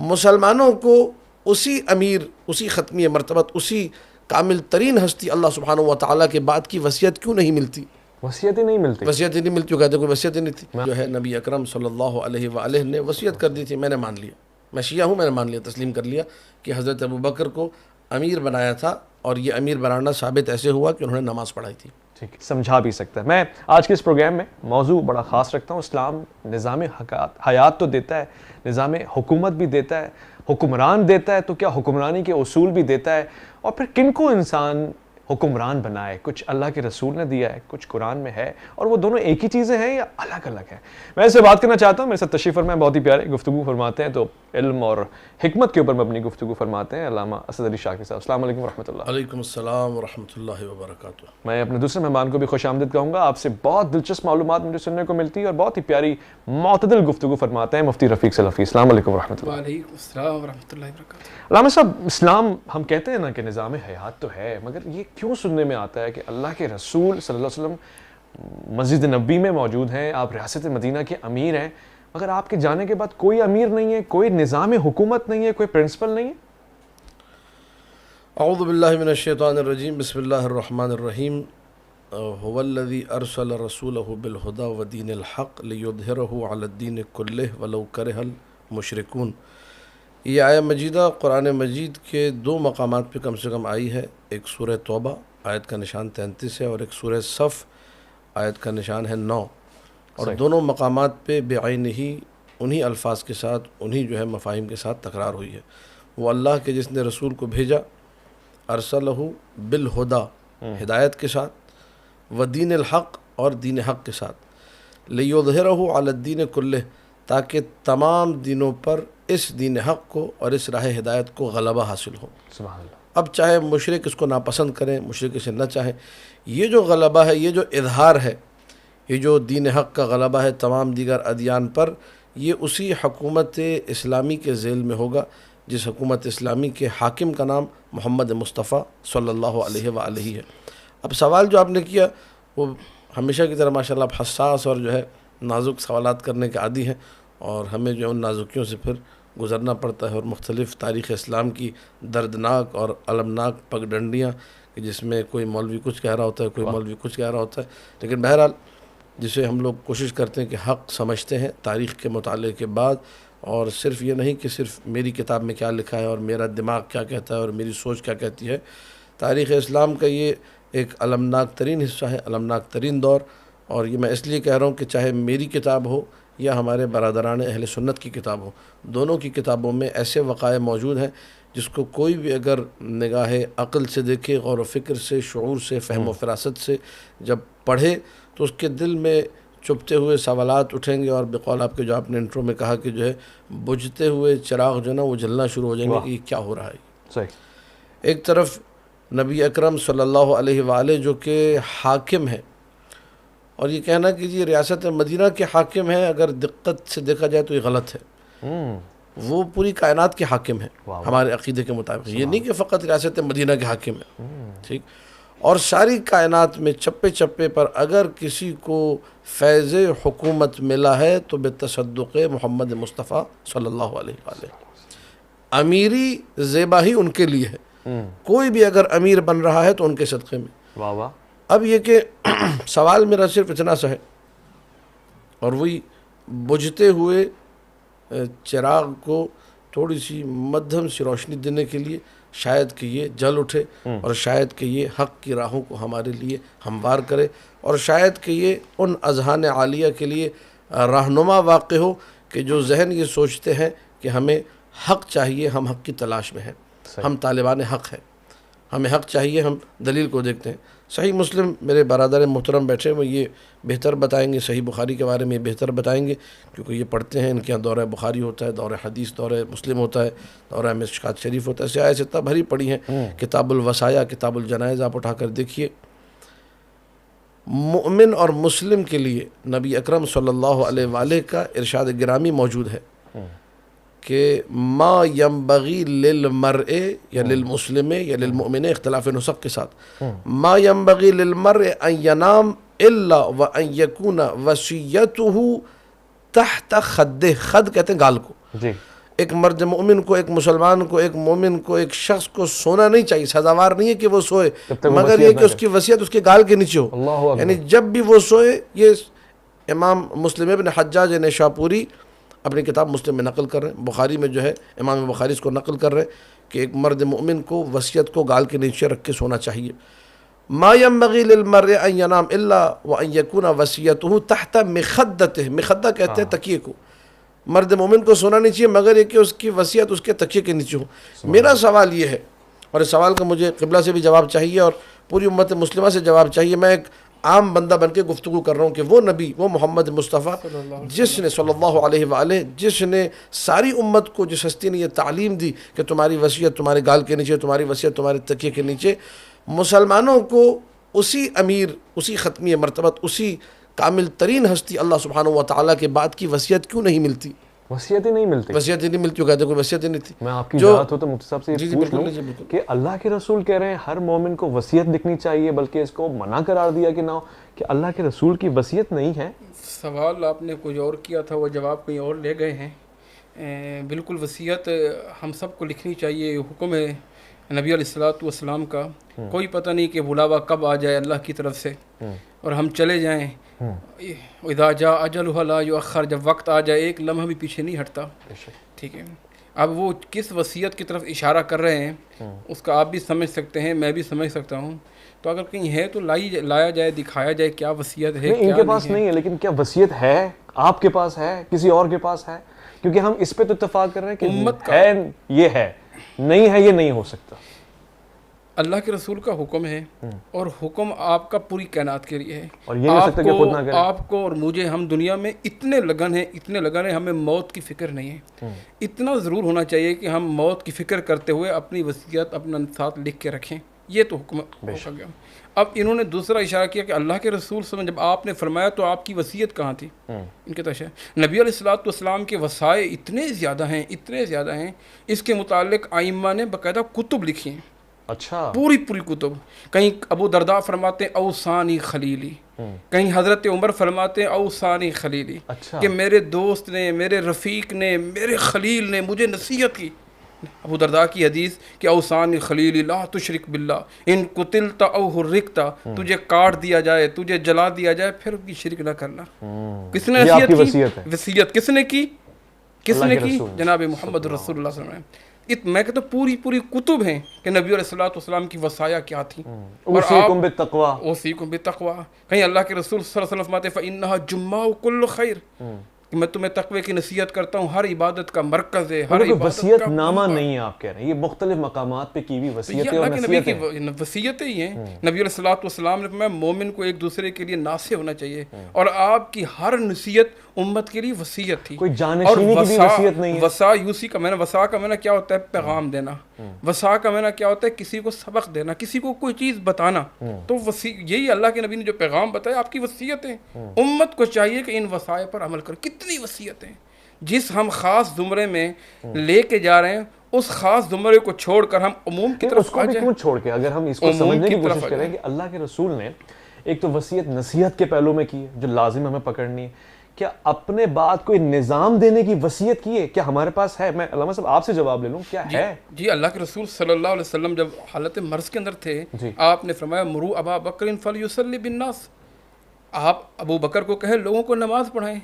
مسلمانوں کو اسی امیر، اسی ختمی مرتبت، اسی کامل ترین ہستی اللہ سبحانہ و تعالیٰ کے بعد کی وصیت کیوں نہیں ملتی؟ وصیت ہی نہیں ملتی، وصیت ہی نہیں ملتی، وہ کہتے کوئی وصیت ہی نہیں تھی. جو ہے نبی اکرم صلی اللہ علیہ وآلہ نے وصیت کر دی تھی، میں نے مان لیا، میں شیعہ ہوں، میں نے مان لیا، تسلیم کر لیا کہ حضرت ابوبکر کو امیر بنایا تھا، اور یہ امیر بنانا ثابت ایسے ہوا کہ انہوں نے نماز پڑھائی تھی. ٹھیک ہے، سمجھا بھی سکتا ہے. میں آج کے اس پروگرام میں موضوع بڑا خاص رکھتا ہوں. اسلام نظام حیات تو دیتا ہے، نظام حکومت بھی دیتا ہے، حکمران دیتا ہے، تو کیا حکمرانی کے اصول بھی دیتا ہے؟ اور پھر کن کو انسان حکمران بنائے؟ کچھ اللہ کے رسول نے دیا ہے، کچھ قرآن میں ہے، اور وہ دونوں ایک ہی چیزیں ہیں یا الگ الگ ہیں؟ میں اس سے بات کرنا چاہتا ہوں. میرے ساتھ تشریف فرمائے، بہت ہی پیارے گفتگو فرماتے ہیں، تو علم اور حکمت کے اوپر میں اپنی گفتگو فرماتے ہیں، علامہ اسد علی شاکر صاحب. السلام علیکم ورحمۃ اللہ. علیکم السلام ورحمۃ اللہ وبرکاتہ. میں اپنے دوسرے مہمان کو بھی خوش آمدید کہوں گا. آپ سے بہت دلچسپ معلومات مجھے سننے کو ملتی ہے، اور بہت ہی پیاری معتدل گفتگو فرماتے ہیں مفتی رفیق سلفی. السلام علیکم ورحمۃ اللہ. وعلیکم السلام ورحمۃ اللہ وبرکاتہ. علامہ صاحب، اسلام ہم کہتے ہیں نا کہ نظام حیات تو ہے، مگر یہ کیوں سننے میں آتا ہے کہ اللہ کے رسول صلی اللہ علیہ وسلم مسجد نبوی میں موجود ہیں، آپ ریاست مدینہ کے امیر ہیں، مگر آپ کے جانے کے بعد کوئی امیر نہیں ہے، کوئی نظام حکومت نہیں ہے، کوئی پرنسپل نہیں ہے؟ اعوذ باللہ من الشیطان الرجیم، بسم اللہ الرحمن الرحیم. هو الذی ارسل رسولہ بالہدی ودین الحق لیظہرہ علی الدین کلہ ولو کرہ المشرکون. یہ آیہ مجیدہ قرآن مجید کے دو مقامات پہ کم سے کم آئی ہے. ایک سورہ توبہ آیت کا نشان 33 ہے، اور ایک سورہ صف آیت کا نشان ہے 9. اور دونوں مقامات پہ بعینہ ہی انہی الفاظ کے ساتھ، انہی جو ہے مفاہیم کے ساتھ تکرار ہوئی ہے. وہ اللہ کے جس نے رسول کو بھیجا، ارسلہ بالہدا، ہدایت کے ساتھ، ودین الحق، اور دین حق کے ساتھ، لیظہرہ علی الدین کلہ، تاکہ تمام دینوں پر اس دین حق کو اور اس راہ ہدایت کو غلبہ حاصل ہو. سبحان اللہ. اب چاہے مشرک اس کو ناپسند کریں، مشرک اسے نہ چاہیں، یہ جو غلبہ ہے، یہ جو اظہار ہے، یہ جو دین حق کا غلبہ ہے تمام دیگر ادیان پر، یہ اسی حکومت اسلامی کے ذیل میں ہوگا جس حکومت اسلامی کے حاکم کا نام محمد مصطفیٰ صلی اللہ علیہ وآلہ ہے. اب سوال جو آپ نے کیا وہ ہمیشہ کی طرح ماشاءاللہ آپ حساس اور جو ہے نازک سوالات کرنے کے عادی ہیں، اور ہمیں جو ان نازکیوں سے پھر گزرنا پڑتا ہے، اور مختلف تاریخ اسلام کی دردناک اور المناک پگڈنڈیاں کہ جس میں کوئی مولوی کچھ کہہ رہا ہوتا ہے، کوئی مولوی کچھ کہہ رہا ہوتا ہے. لیکن بہرحال جسے ہم لوگ کوشش کرتے ہیں کہ حق سمجھتے ہیں تاریخ کے مطالعے کے بعد، اور صرف یہ نہیں کہ صرف میری کتاب میں کیا لکھا ہے اور میرا دماغ کیا کہتا ہے اور میری سوچ کیا کہتی ہے. تاریخ اسلام کا یہ ایک المناک ترین حصہ ہے، المناک ترین دور. اور یہ میں اس لیے کہہ رہا ہوں کہ چاہے میری کتاب ہو یا ہمارے برادران اہل سنت کی کتاب ہو، دونوں کی کتابوں میں ایسے وقائع موجود ہیں جس کو کوئی بھی اگر نگاہ عقل سے دیکھے، غور و فکر سے، شعور سے، فہم و فراست سے جب پڑھے، تو اس کے دل میں چپتے ہوئے سوالات اٹھیں گے، اور بقول آپ کے جو آپ نے انٹرو میں کہا کہ جو ہے بجھتے ہوئے چراغ جو ہے نا وہ جلنا شروع ہو جائیں گے کہ یہ کیا ہو رہا ہے. صحیح. ایک طرف نبی اکرم صلی اللہ علیہ وآلہ جو کہ حاکم ہیں، اور یہ کہنا کہ یہ ریاست مدینہ کے حاکم ہیں، اگر دقت سے دیکھا جائے تو یہ غلط ہے. وہ پوری کائنات کے حاکم ہیں ہمارے عقیدے کے مطابق. یہ نہیں کہ فقط ریاست مدینہ کے حاکم ہیں، ٹھیک. اور ساری کائنات میں چپے چپے پر اگر کسی کو فیض حکومت ملا ہے تو بتصدق محمد مصطفیٰ صلی اللہ علیہ وآلہ. امیری زیبا ہی ان کے لیے ہے. کوئی بھی اگر امیر بن رہا ہے تو ان کے صدقے میں. واہ واہ. اب یہ کہ سوال میرا صرف اتنا سا ہے، اور وہی بجھتے ہوئے چراغ کو تھوڑی سی مدھم سی روشنی دینے کے لیے شاید کہ یہ جل اٹھے، اور شاید کہ یہ حق کی راہوں کو ہمارے لیے ہموار کرے، اور شاید کہ یہ ان اذہان عالیہ کے لیے رہنما واقع ہو کہ جو ذہن یہ سوچتے ہیں کہ ہمیں حق چاہیے، ہم حق کی تلاش میں ہیں، ہم طالبان حق ہیں، ہمیں حق چاہیے، ہم دلیل کو دیکھتے ہیں. صحیح مسلم میرے برادر محترم بیٹھے ہوئے یہ بہتر بتائیں گے، صحیح بخاری کے بارے میں یہ بہتر بتائیں گے، کیونکہ یہ پڑھتے ہیں، ان کے یہاں دورہ بخاری ہوتا ہے، دورہ حدیث، دورہ مسلم ہوتا ہے، دورہ مشکات شریف ہوتا ہے. سیاہ سے اتنا بھری پڑھی ہیں. کتاب الوصایا، کتاب الجنائز آپ اٹھا کر دیکھیے. مؤمن اور مسلم کے لیے نبی اکرم صلی اللہ علیہ وآلہ کا ارشاد گرامی موجود ہے کہ ما ينبغي للمرء یا للمسلم یا للمؤمن، اختلاف نسخ کے ساتھ، ما ينبغي للمرء ان ينام الا وان يكون وصيته تحت خده. خد کہتے ہیں گال کو. جی. ایک مرد مومن کو، ایک مسلمان کو، ایک مومن کو، ایک شخص کو سونا نہیں چاہیے، سزاوار نہیں ہے کہ وہ سوئے، مگر یہ کہ اس کی وصیت اس کے گال کے نیچے ہو، یعنی جب بھی وہ سوئے. یہ امام مسلم ابن حجاج نیشاپوری اپنی کتاب مسلم میں نقل کر رہے ہیں، بخاری میں جو ہے امام بخاری اس کو نقل کر رہے ہیں کہ ایک مرد مومن کو وصیت کو گال کے نیچے رکھ کے سونا چاہیے. ما ينبغي للمرء ان ينام الا وان يكون وصيته تحت مخدته، مخدہ کہتے ہیں تکیے کو. مرد مومن کو سونا نہیں چاہیے مگر یہ کہ اس کی وصیت اس کے تکیے کے نیچے ہو. میرا سوال یہ ہے، اور اس سوال کا مجھے قبلہ سے بھی جواب چاہیے اور پوری امت مسلمہ سے جواب چاہیے. میں ایک عام بندہ بن کے گفتگو کر رہا ہوں کہ وہ نبی، وہ محمد مصطفیٰ جس نے صلی اللہ علیہ وآلہ، جس نے ساری امت کو، جس ہستی نے یہ تعلیم دی کہ تمہاری وصیت تمہارے گال کے نیچے، تمہاری وصیت تمہارے تکیے کے نیچے، مسلمانوں کو اسی امیر، اسی ختمی مرتبت، اسی کامل ترین ہستی اللہ سبحانہ و تعالیٰ کے بعد کی وصیت کیوں نہیں ملتی؟ وصیت ہی نہیں ملتی، وصیت ہی نہیں ملتی. وہ کہتے ہیں کوئی وصیت ہی نہیں تھی. میں آپ کی بات ہو تو مفتی صاحب سے یہ پوچھ بالکل لوں کہ اللہ کے رسول کہہ رہے ہیں ہر مومن کو وصیت لکھنی چاہیے، بلکہ اس کو منع قرار دیا کہ نہ ہو، کہ اللہ کے رسول کی وصیت نہیں ہے. سوال آپ نے کچھ اور کیا تھا، وہ جواب کہیں اور لے گئے ہیں. بالکل وصیت ہم سب کو لکھنی چاہیے، حکم ہے نبی علیہ الصلوۃ والسلام کا. کوئی پتہ نہیں کہ بلاوا کب آ جائے اللہ کی طرف سے اور ہم چلے جائیں. اذا جاء اجلها لا یؤخر، جب وقت آ جائے ایک لمحہ بھی پیچھے نہیں ہٹتا. ٹھیک ہے، اب وہ کس وصیت کی طرف اشارہ کر رہے ہیں اس کا آپ بھی سمجھ سکتے ہیں، میں بھی سمجھ سکتا ہوں. تو اگر کہیں ہے تو لایا جائے، دکھایا جائے کیا وصیت ہے. ان کے پاس نہیں ہے، لیکن کیا وصیت ہے؟ آپ کے پاس ہے، کسی اور کے پاس ہے؟ کیونکہ ہم اس پہ تو اتفاق کر رہے ہیں کہ امت ہے، یہ ہے، نہیں ہے، یہ نہیں ہو سکتا. اللہ کے رسول کا حکم ہے اور حکم آپ کا پوری کائنات کے لیے ہے. اور یہ نہیں ہو سکتا کہ خود نہ کرے. آپ کو اور مجھے، ہم دنیا میں اتنے لگن ہیں، ہمیں موت کی فکر نہیں ہے. اتنا ضرور ہونا چاہیے کہ ہم موت کی فکر کرتے ہوئے اپنی وصیت اپنا ساتھ لکھ کے رکھیں. یہ تو حکم ہو گیا. اب انہوں نے دوسرا اشارہ کیا کہ اللہ کے رسول صلی اللہ علیہ وسلم، جب آپ نے فرمایا تو آپ کی وصیت کہاں تھی؟ ان کے تشریح نبی علیہ الصلوۃ والسلام کے وصائے اتنے زیادہ ہیں، اس کے متعلق ائمہ نے باقاعدہ کتب لکھی ہیں. اچھا، پوری کتب. کہیں ابو درداء فرماتے ہیں اوصانی خلیلی، کہیں حضرت عمر فرماتے ہیں اوصانی خلیلی، کہ میرے دوست نے، میرے رفیق نے، میرے خلیل نے مجھے نصیحت کی. ابو درداء کی حدیث کہ اوصانی خلیلی لا تشرک باللہ ان قتلت او حرکت، تجھے کاٹ دیا جائے، تجھے جلا دیا جائے، پھر بھی شرک نہ کرنا. کس نے نصیحت کی؟ وصیت کس نے کی؟ جناب محمد رسول اللہ صلی اللہ علیہ وسلم. میں کہتا ہوں پوری کتب ہیں کہ نبی علیہ الصلوۃ والسلام کی وصایا کیا تھیں. اوصیکم بالتقوی، اوصیکم بالتقوی. کہیں اللہ کے رسول صلی اللہ علیہ وسلم فرماتے فإنها جماع کل خیر، کہ میں تمہیں تقوی کی نصیحت کرتا ہوں، ہر عبادت کا مرکز ہے، ہر عبادت وصیت کا نامہ نہیں ہے. آپ کہہ رہے ہیں یہ مختلف مقامات پہ کی ہوئی وصیتیں اور نصیحتیں ہیں. وصیتیں ہی ہیں. نبی علیہ الصلوۃ والسلام نے فرمایا مومن کو ایک دوسرے کے لیے ناصح ہونا چاہیے، اور آپ کی ہر نصیحت امت کے لیے وصیت تھی. کوئی جانشینی کی بھی وصیت نہیں ہے. وصا یوسی کا وصا کا معنی کیا ہوتا ہے؟ پیغام دینا. وصا کا معنی کیا ہوتا ہے؟ کسی کو سبق دینا، کسی کو کوئی چیز بتانا. تو یہی اللہ کے نبی نے جو پیغام بتایا آپ کی وصیتیں. امت کو چاہیے کہ ان وصائے پر عمل کرے. کتنی وصیتیں جس ہم خاص زمرے میں لے کے جا رہے ہیں، اس خاص زمرے کو چھوڑ کر ہم عموم کی طرف آ جائیں. کیوں چھوڑ کے؟ اگر ہم اس کو سمجھنے کی کوشش کریں کہ اللہ کے رسول نے ایک تو وصیت نصیحت کے پہلو میں کی ہے جو لازم ہمیں پکڑنی ہے، کیا اپنے بعد کوئی نظام دینے کی وصیت کی ہے؟ کیا ہمارے پاس ہے؟ میں علامہ صاحب آپ سے جواب لے لوں، کیا ہے؟ جی اللہ کے رسول صلی اللہ علیہ وسلم جب حالت مرض کے اندر تھے، آپ نے فرمایا مرو ابا بکر فلیصلی بالناس، آپ ابو بکر کو کہے لوگوں کو نماز پڑھائیں.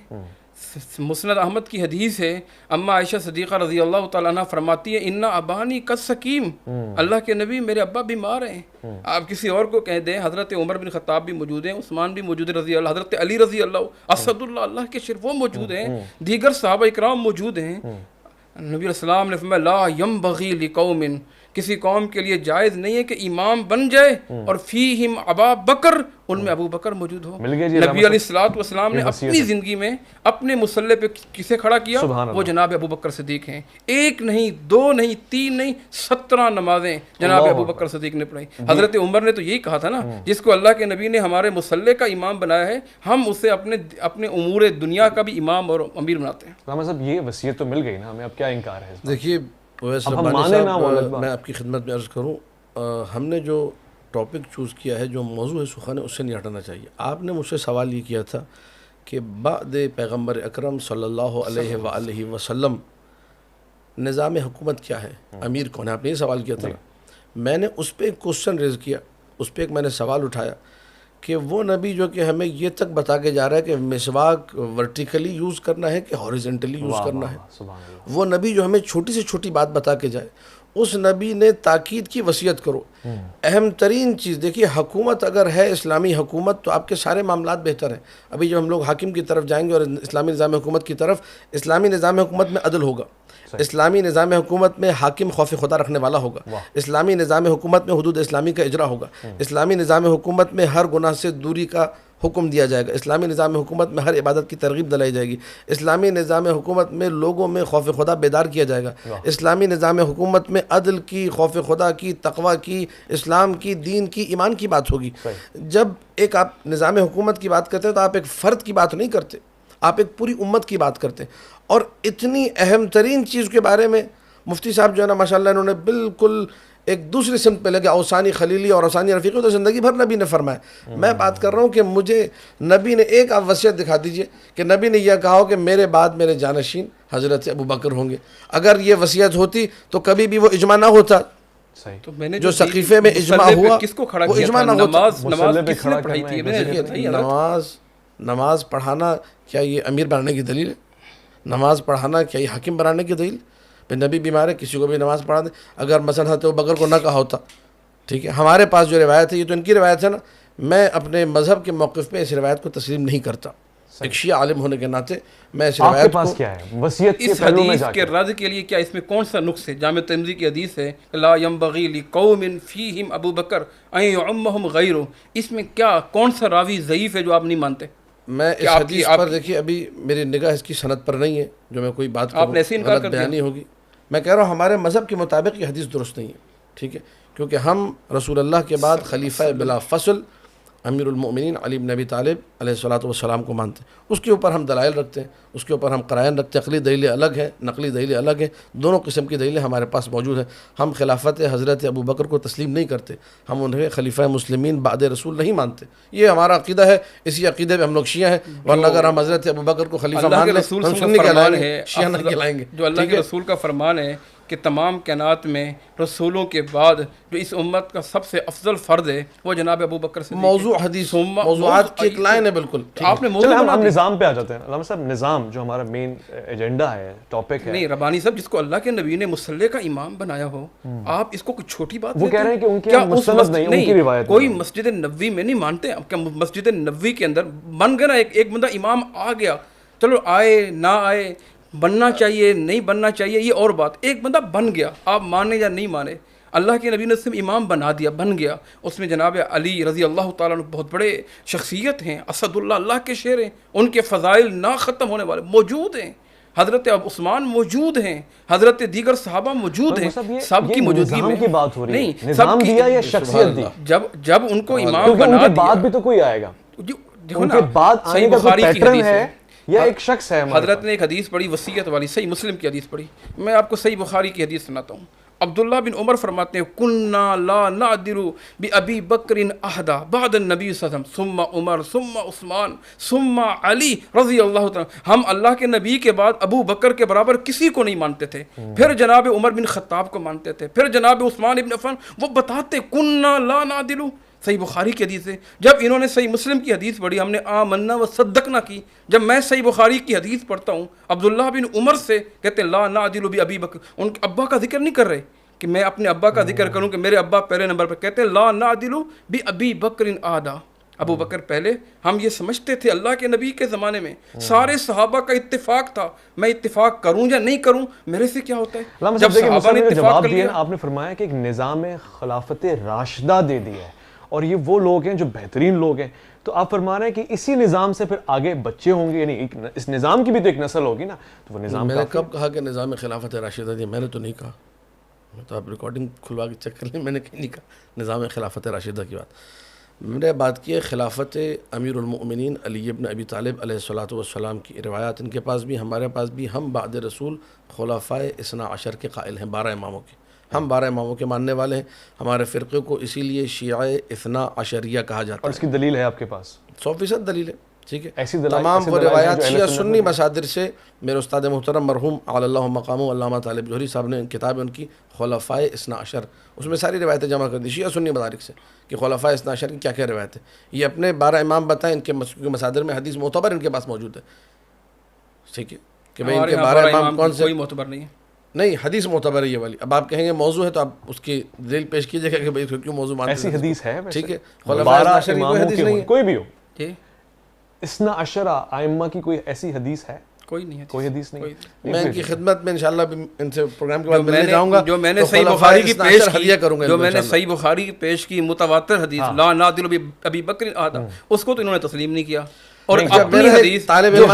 مسند احمد کی حدیث ہے، اما عائشہ صدیقہ رضی اللہ تعالیٰ عنہ فرماتی ہے انا ابانی قد سقیم، اللہ کے نبی میرے ابا بیمار ہیں. آپ کسی اور کو کہہ دیں، حضرت عمر بن خطاب بھی موجود ہیں، عثمان بھی موجود ہے رضی اللہ، حضرت علی رضی اللہ، اسد اللہ کے شرف وہ موجود ہیں، دیگر صحابہ اکرام موجود ہیں. نبی علیہ السلام نے فرمایا لا ینبغی لقوم، کسی قوم کے لیے جائز نہیں ہے کہ امام بن جائے اور فیہم ابا بکر، ان میں ابو بکر موجود ہو. نبی علیہ الصلوۃ والسلام نے اپنی زندگی میں اپنے مصلی پہ کسے کھڑا کیا؟ وہ جناب ابو بکر صدیق ہیں. ایک نہیں، دو نہیں، تین نہیں، 17 نمازیں جناب ابو بکر صدیق نے پڑھائی. حضرت عمر نے تو یہی کہا تھا نا، جس کو اللہ کے نبی نے ہمارے مصلی کا امام بنایا ہے، ہم اسے اپنے امور دنیا کا بھی امام اور امیر بناتے ہیں. علامہ صاحب یہ وصیت تو مل گئی نا ہمیں، اب کیا انکار ہے؟ دیکھیے میں آپ کی خدمت میں عرض کروں، ہم نے جو ٹاپک چوز کیا ہے، جو موضوع ہے سخن، اس سے نہیں ہٹنا چاہیے. آپ نے مجھ سے سوال یہ کیا تھا کہ بعد پیغمبر اکرم صلی اللہ علیہ وآلہ وسلم نظام حکومت کیا ہے, امیر کون ہے, آپ نے یہ سوال کیا تھا. میں نے اس پہ ایک کوشچن ریز کیا, اس پہ ایک میں نے سوال اٹھایا کہ وہ نبی جو کہ ہمیں یہ تک بتا کے جا رہا ہے کہ مسواک ورٹیکلی یوز کرنا ہے کہ ہاریزنٹلی یوز کرنا ہے, وہ نبی جو ہمیں چھوٹی سے چھوٹی بات بتا کے جائے, اس نبی نے تاکید کی وصیت کرو. اہم ترین چیز دیکھیے, حکومت اگر ہے اسلامی حکومت تو آپ کے سارے معاملات بہتر ہیں. ابھی جب ہم لوگ حاکم کی طرف جائیں گے اور اسلامی نظام حکومت کی طرف, اسلامی نظام حکومت میں عدل ہوگا, اسلامی نظام حکومت میں حاکم خوف خدا رکھنے والا ہوگا, اسلامی نظام حکومت میں حدود اسلامی کا اجرا ہوگا, اسلامی نظام حکومت میں ہر گناہ سے دوری کا حکم دیا جائے گا, اسلامی نظام حکومت میں ہر عبادت کی ترغیب دلائی جائے گی, اسلامی نظام حکومت میں لوگوں میں خوف خدا بیدار کیا جائے گا, اسلامی نظام حکومت میں عدل کی, خوف خدا کی, تقوی کی, اسلام کی, دین کی, ایمان کی بات ہوگی. جب ایک آپ نظام حکومت کی بات کرتے ہیں تو آپ ایک فرد کی بات نہیں کرتے, آپ ایک پوری امت کی بات کرتے ہیں. اور اتنی اہم ترین چیز کے بارے میں مفتی صاحب جو ہے نا ماشاءاللہ انہوں نے بالکل ایک دوسری سمت پہ لگے, اوسانی خلیلی اور اوسانی رفیقی تو زندگی بھر نبی نے فرمایا. میں بات کر رہا ہوں کہ مجھے نبی نے ایک آپ وصیت دکھا دیجئے کہ نبی نے یہ کہا ہو کہ میرے بعد میرے جانشین حضرت ابو بکر ہوں گے. اگر یہ وصیت ہوتی تو کبھی بھی وہ اجماع نہ ہوتا. تو میں نے جو سقیفے میں اجماع ہوا کس کو کھڑا وہ کیا اجماع تھا؟ نہ ہوتا. نماز کس نے پڑھائی تھی؟ نماز پڑھانا کیا یہ امیر بنانے کی دلیل ہے؟ نماز پڑھانا کیا یہ حاکم بنانے کی دلیل؟ پھر نبی بیمار ہے, کسی کو بھی نماز پڑھا دیں. اگر مثلا حضرت ابوبکر کو نہ کہا ہوتا, ٹھیک ہے, ہمارے پاس جو روایت ہے یہ تو ان کی روایت ہے نا, میں اپنے مذہب کے موقف پہ اس روایت کو تسلیم نہیں کرتا. ایک شیعہ عالم ہونے کے ناطے میں اس روایت کو, پاس کیا ہے وصیت اس حدیث کے رد کے لیے کیا اس میں کون سا نقص ہے؟ جامع ترمذی کی حدیث ہے لا ينبغي لقوم فيهم ابو بکر ان يعمهم غیرہ, اس میں کیا کون سا راوی ضعیف ہے جو آپ نہیں مانتے؟ میں اس حدیث پر دیکھیے ابھی میری نگاہ اس کی سند پر نہیں ہے جو میں کوئی بات کروں غلط بیانی ہوگی. میں کہہ رہا ہوں ہمارے مذہب کے مطابق یہ حدیث درست نہیں ہے, ٹھیک ہے, کیونکہ ہم رسول اللہ کے بعد خلیفہ بلا فصل امیر المؤمنین علی بن ابی طالب علیہ الصلوۃ والسلام کو مانتے ہیں. اس کے اوپر ہم دلائل رکھتے ہیں, اس کے اوپر ہم قرائن رکھتے ہیں. عقلی دلیلیں الگ ہیں, نقلی دلیلیں الگ ہیں, دونوں قسم کی دلیلیں ہمارے پاس موجود ہیں. ہم خلافت حضرت ابو بکر کو تسلیم نہیں کرتے, ہم انہیں خلیفہ مسلمین بعد رسول نہیں مانتے. یہ ہمارا عقیدہ ہے, اسی عقیدے پہ ہم لوگ شیعہ ہیں. ورنہ اگر ہم حضرت ابو بکر کو خلیفہ مان لیں ہم سنی کہلائیں گے, شیعہ نہیں کہلائیں گے. جو اللہ کے رسول کا فرمان ہے کہ تمام کائنات میں رسولوں کے بعد جو اس امت کا سب سے افضل فرد ہے وہ جناب ابو بکر سے. موضوع حدیث موضوعات کی ایک لائن ہے بالکل. آپ نے موضوع ہم نظام پہ آ جاتے ہیں. علامہ صاحب نظام جو ہمارا مین ایجنڈا ہے, ٹاپک ہے. نہیں ربانی صاحب, جس کو اللہ کے نبی نے مصلی کا امام بنایا ہو, آپ اس کو کوئی چھوٹی بات وہ کہہ رہے ہیں کہ ان کی مستند نہیں, ان کی روایت کوئی مسجد نبوی میں نہیں مانتے. کیا مسجد نبوی کے اندر بن گیا نا ایک بندہ امام آ گیا, چلو آئے نہ آئے, بننا چاہیے نہیں بننا چاہیے یہ اور بات, ایک بندہ بن گیا, آپ مانے یا نہیں مانے, اللہ کے نبی نے اسے امام بنا دیا, بن گیا. اس میں جناب علی رضی اللہ تعالیٰ عنہ بہت بڑے شخصیت ہیں, اسد اللہ کے شیر ہیں, ان کے فضائل نہ ختم ہونے والے موجود ہیں. حضرت عثمان موجود ہیں, حضرت دیگر صحابہ موجود ہیں, سب کی موجودگی میں کی بات ہو رہی ہے. نہیں نظام دیا یا شخصیت دی؟ جب ان کو امام بنا دیا, بعد بھی تو کوئی آئے گا, دیکھو نا صحیح بخاری کی حدیث ہے یا ایک شخص ہے. حضرت نے ایک حدیث پڑھی وصیت والی, صحیح مسلم کی حدیث پڑھی. میں آپ کو صحیح بخاری کی حدیث سناتا ہوں. عبداللہ بن عمر فرماتے ہیں کننا لا نعدل بأبی بکر احدا بعد النبی صلی اللہ علیہ وسلم ثم عمر ثم عثمان ثم علی رضی اللہ تعالیٰ. ہم اللہ کے نبی کے بعد ابو بکر کے برابر کسی کو نہیں مانتے تھے, پھر جناب عمر بن خطاب کو مانتے تھے, پھر جناب عثمان بن عفان. وہ بتاتے کننا لا نعدل, صحیح بخاری کی حدیث ہے. جب انہوں نے صحیح مسلم کی حدیث پڑھی ہم نے آمنا و صدقنا کی. جب میں صحیح بخاری کی حدیث پڑھتا ہوں عبداللہ بن عمر سے, کہتے ہیں لا نعدل بأبی بکر, ان کے ابا کا ذکر نہیں کر رہے کہ میں اپنے ابا کا ذکر کروں کہ میرے ابا پہلے نمبر پر, کہتے ہیں لا نعدل بأبی بکر احدا, ابو بکر پہلے. ہم یہ سمجھتے تھے اللہ کے نبی کے زمانے میں سارے صحابہ کا اتفاق تھا, میں اتفاق کروں یا نہیں کروں میرے سے کیا ہوتا ہے. جب صحابہ نے اتفاق دیا, آپ نے فرمایا کہ ایک نظام خلافت راشدہ دے دیا ہے, اور یہ وہ لوگ ہیں جو بہترین لوگ ہیں. تو آپ فرما رہے ہیں کہ اسی نظام سے پھر آگے بچے ہوں گے, یعنی اس نظام کی بھی تو ایک نسل ہوگی نا, تو وہ نظام. میں نے کب کہا کہ نظام خلافت راشدہ دی؟ میں نے تو نہیں کہا, میں تو آپ ریکارڈنگ کھلوا کے چیک کر لیں, میں نے کہیں نہیں کہا نظام خلافت راشدہ کی بات. میں نے بات کی ہے خلافت امیر المؤمنین علی بن ابی طالب علیہ الصلوۃ والسلام کی روایات ان کے پاس بھی ہمارے پاس بھی. ہم بعد رسول خلفائے اثنا عشر کے قائل ہیں, 12 اماموں کے. ہم 12 اماموں کے ماننے والے ہیں. ہمارے فرقے کو اسی لیے شیعہ اثنا عشریہ کہا جاتا ہے. اور اس کی دلیل ہے آپ کے پاس؟ 100% دلیل ہے. ٹھیک ہے. تمام وہ روایات شیعہ سنی مصادر سے میرے استاد محترم مرحوم علی اللہ مقامہ علامہ طالب جوہری صاحب نے کتاب ہے ان کی خلفائے اثنا عشر، اس میں ساری روایتیں جمع کر دی شیعہ سنی مدارک سے کہ خلفائے اثنا عشر کی کیا کیا روایت ہے. یہ اپنے 12 امام بتائیں، ان کے مصادر میں حدیث معتبر ان کے پاس موجود ہے. ٹھیک ہے کہ بھائی ان کے 12 امام کون سے؟ کوئی معتبر نہیں ہے. نہیں، حدیث معتبر ہے یہ والی. اب آپ کہیں گے موضوع ہے تو آپ اس کی دلیل پیش کیجیے گا کہ بھائی کیوں موضوع مانتے ہیں. ایسی حدیث ہے ٹھیک ہے، خلفائے اثنا عشر کی کوئی حدیث نہیں ہے. کوئی بھی ہو، جی اثنا عشرہ ائمہ کی کوئی ایسی حدیث ہے؟ کوئی نہیں ہے. کوئی حدیث نہیں. میں ان کی خدمت میں انشاءاللہ ان سے پروگرام کے بعد ملنے جاؤں گا. جو میں نے صحیح بخاری کی پیش ہدیہ کروں گا، جو میں نے صحیح بخاری کی پیش کی متواتر حدیث لا نادل ابی بکر آدم، اس کو تو انہوں نے تسلیم نہیں کیا. اور اپنی حدیث جو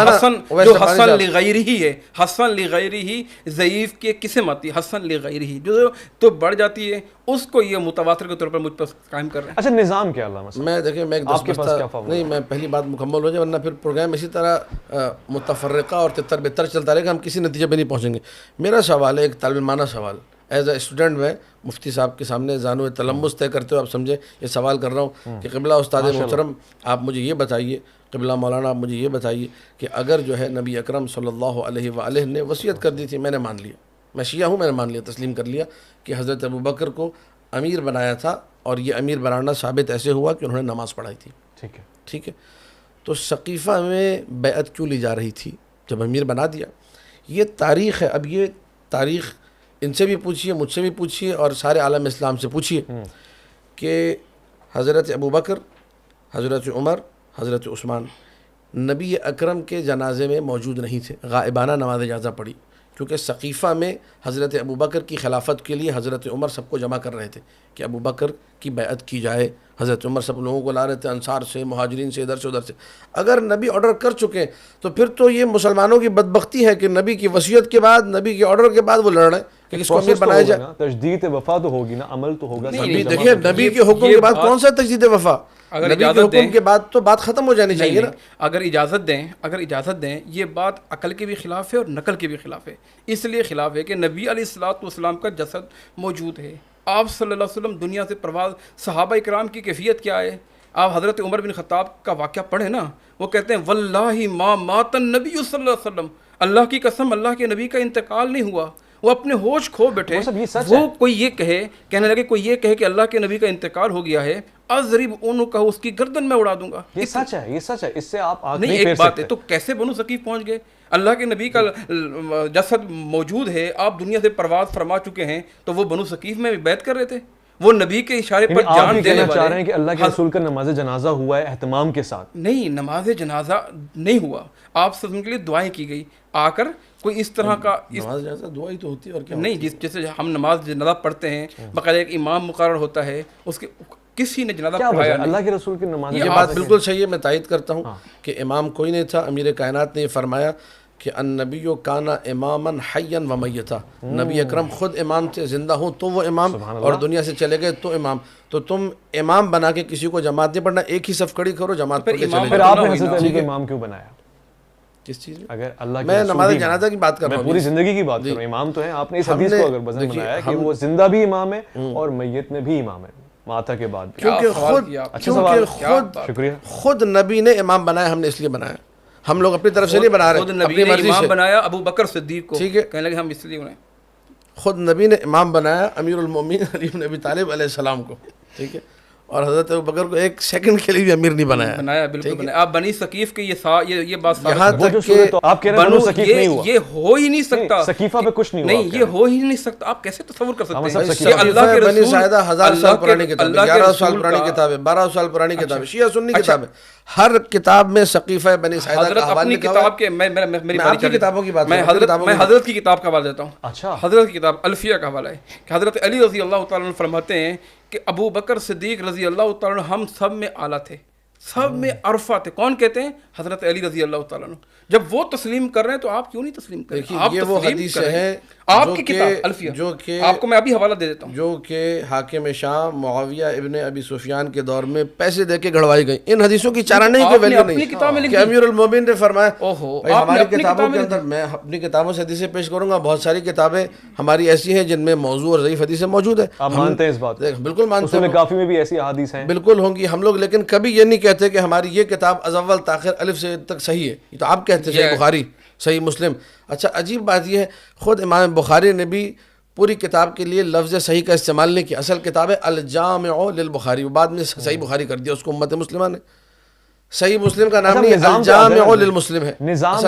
حسن لغیرہ ہے، حسن لغیرہ ضعیف کے قسم آتی ہے، حسن لغیرہ جو تو بڑھ جاتی ہے، اس کو یہ متواتر کے طور پر مجھ پر قائم کر رہے ہیں. اچھا نظام کیا علامہ؟ میں دیکھیں میں ایک نہیں، میں پہلی بات مکمل ہو جائے ورنہ پھر پروگرام اسی طرح متفرقہ اور تتر بتر چلتا رہے گا، ہم کسی نتیجے پہ نہیں پہنچیں گے. میرا سوال ہے ایک طالب علمانہ سوال، ایز اے اسٹوڈنٹ میں مفتی صاحب کے سامنے زانو تلمس طے کرتے ہوئے آپ سمجھے یہ سوال کر رہا ہوں کہ قبلہ استاد محترم آپ مجھے یہ بتائیے، قبلہ مولانا آپ مجھے یہ بتائیے کہ اگر جو ہے نبی اکرم صلی اللہ علیہ وآلہ نے وصیت کر دی تھی، میں نے مان لیا، میں شیعہ ہوں، میں نے مان لیا، تسلیم کر لیا کہ حضرت ابوبکر کو امیر بنایا تھا اور یہ امیر بنانا ثابت ایسے ہوا کہ انہوں نے نماز پڑھائی تھی. ٹھیک ہے، تو سقیفہ میں بیعت کیوں لی جا رہی تھی جب امیر بنا دیا؟ یہ تاریخ ہے. اب یہ تاریخ ان سے بھی پوچھیے، مجھ سے بھی پوچھیے اور سارے عالم اسلام سے پوچھیے کہ حضرت ابوبکر، حضرت عمر، حضرت عثمان نبی اکرم کے جنازے میں موجود نہیں تھے، غائبانہ نماز جنازہ پڑھی، کیونکہ سقیفہ میں حضرت ابوبکر کی خلافت کے لیے حضرت عمر سب کو جمع کر رہے تھے کہ ابوبکر کی بیعت کی جائے. حضرت عمر سب لوگوں کو لا رہے تھے، انصار سے، مہاجرین سے، ادھر سے ادھر سے. اگر نبی آرڈر کر چکے تو پھر تو یہ مسلمانوں کی بدبختی ہے کہ نبی کی وصیت کے بعد، نبی کے آرڈر کے بعد وہ لڑ رہے ہیں کہ کس کو امیر بنایا جائے. تجدید وفا تو ہوگی نا، عمل تو ہوگا. دیکھیے نبی کے حکم کے بعد کون سا تجدید وفا؟ اگر نبی کے حکم کے بعد تو بات ختم ہو جانی چاہیے نا. اگر اجازت دیں یہ بات عقل کے بھی خلاف ہے اور نقل کے بھی خلاف ہے. اس لیے خلاف ہے کہ نبی علیہ الصلوۃ والسلام کا جسد موجود ہے، آپ صلی اللہ علیہ وسلم دنیا سے پرواز، صحابہ اکرام کی کیفیت کیا ہے؟ آپ حضرت عمر بن خطاب کا واقعہ پڑھیں نا، وہ کہتے ہیں واللہ ما مات النبی صلی اللہ علیہ وسلم، اللہ کی قسم اللہ کے نبی کا انتقال نہیں ہوا، وہ اپنے ہوش کھو بیٹھے. وہ کوئی یہ کہنے لگے کوئی یہ کہے کہ اللہ کے نبی کا انتقال ہو گیا ہے، اضرب عنقہ، اس کی گردن میں اڑا دوں گا. یہ سچ ہے، یہ سچ ہے، اس سے آپ نہیں ایک بات ہے. تو کیسے بنو ثقیف پہنچ گئے؟ اللہ کے نبی کا جسد موجود ہے، آپ دنیا سے پرواز فرما چکے ہیں، تو وہ بنو ثقیف میں بیعت کر رہے تھے، وہ نبی کے اشارے پر جان دینے والے. چاہ رہے ہیں کہ اللہ کے رسول کا نماز جنازہ ہوا ہے اہتمام کے ساتھ؟ نہیں، نماز جنازہ نہیں ہوا، آپ سب کے لیے دعائیں کی گئی. آ کر کوئی اس طرح کا نماز جنازہ دعا ہی تو ہوتی ہے اور کیا نہیں، جیسے ہم نماز جنازہ پڑھتے ہیں باقاعدہ ایک امام مقرر ہوتا ہے، اس کے کسی نے جنازہ پڑھایا نہیں. اللہ کے رسول کی نماز. یہ بات بالکل صحیح ہے، میں تائید کرتا ہوں کہ امام کوئی نہیں تھا. امیر کائنات نے یہ فرمایا کہ النبی کانا اماما حیا و میتا، نبی اکرم خود امام تھے، زندہ ہوں تو وہ امام اور دنیا سے چلے گئے تو امام. تو تم امام بنا کے کسی کو جماعت نہیں پڑھنا، ایک ہی صف کھڑی کرو، جماعت پڑھ کے چلے پھر آپ نے حضرت علی کو امام کیوں بنایا؟ کس چیز میں؟ اگر اللہ میں نماز جنازہ کی بات کر رہا ہوں، میں پوری زندگی کی بات کر رہا ہوں. امام تو ہیں، آپ نے اس حدیث کو اگر وزن بنایا کہ وہ زندہ بھی امام ہے اور میت میں بھی امام ہے ماتا کے بعد. کیونکہ خود نبی نے امام بنایا، ہم نے اس لیے بنایا، ہم لوگ اپنی طرف سے نہیں بنا رہے. خود نبی نے امام بنایا ابو بکر صدیق کو، ٹھیک ہے، کہنے لگے ہم اس لیے انہیں. خود نبی نے امام بنایا امیر المومنین علی بن ابی طالب علیہ السلام کو، ٹھیک ہے، اور حضرت ابوبکر کو ایک سیکنڈ کے لیے بھی امیر نہیں بنایا. بالکل بنایا. آپ بنی ثقیف کے یہ بات یہاں تک کہ آپ کہہ رہے ہیں بنو ثقیف نہیں ہوا، یہ ہو ہی نہیں سکتا. ثقیفہ پہ کچھ نہیں ہوا. نہیں، یہ ہو ہی نہیں سکتا. آپ کیسے تصور کر سکتے ہیں کہ اللہ کے رسول بنی ساعدہ 1000 سال پرانی کتاب ہے، 1100 سال پرانی کتاب ہے، 1200 سال پرانی کتاب ہے، شیعہ سنی کتاب ہے، ہر کتاب میں سقیفہ بنی ساعدہ کا حوالہ لکھا ہوا ہے. میں آپ کی کتابوں کی بات میں حضرت کی کتاب کا حوالہ دیتا ہوں. اچھا، حضرت کی کتاب الفیہ کا حوالہ ہے کہ حضرت علی رضی اللہ تعالیٰ عنہ فرماتے ہیں کہ ابو بکر صدیق رضی اللہ تعالیٰ عنہ ہم سب میں اعلیٰ تھے، سب میں عرفہ تھے. کون کہتے ہیں؟ حضرت علی رضی اللہ تعالیٰ عنہ. جب وہ تسلیم کر رہے ہیں تو آپ کیوں نہیں تسلیم کر رہے؟ آپ یہ وہ حدیث ہے آپ کی کتاب الفیہ، جو کہ آپ کو میں ابھی حوالہ دے دیتا ہوں، جو کہ حاکم شام معاویہ ابن ابی سفیان کے دور میں پیسے دے کے گھڑوائی گئی. ان حدیثوں کی چارہ نہیں، کوئی ویلیو نہیں. کہ امیر المومنین نے فرمایا ہماری کتابوں کے اندر، میں اپنی کتابوں سے حدیثیں پیش کروں گا، بہت ساری کتابیں ہماری ایسی ہیں جن میں موضوع اور ضعیف حدیثیں موجود ہیں. آپ مانتے ہیں اس بات؟ بالکل مانتے ہیں. کافی میں بھی ایسی احادیث ہیں، بالکل ہوں گی ہم لوگ، لیکن کبھی یہ نہیں کہتے کہ ہماری یہ کتاب از اول تاخیر الف سے تک صحیح ہے، یہ تو آپ کہتے صحیح بخاری صحیح مسلم. اچھا عجیب بات یہ ہے خود امام بخاری نے بھی پوری کتاب کے لیے لفظ صحیح کا استعمال نہیں کیا. اصل کتاب ہے الجامع للبخاری، وہ بعد میں صحیح بخاری کر دیا اس کو امت مسلمہ نے. صحیح مسلم کا نام نہیں ہے، الجامع للمسلم ہے. نظام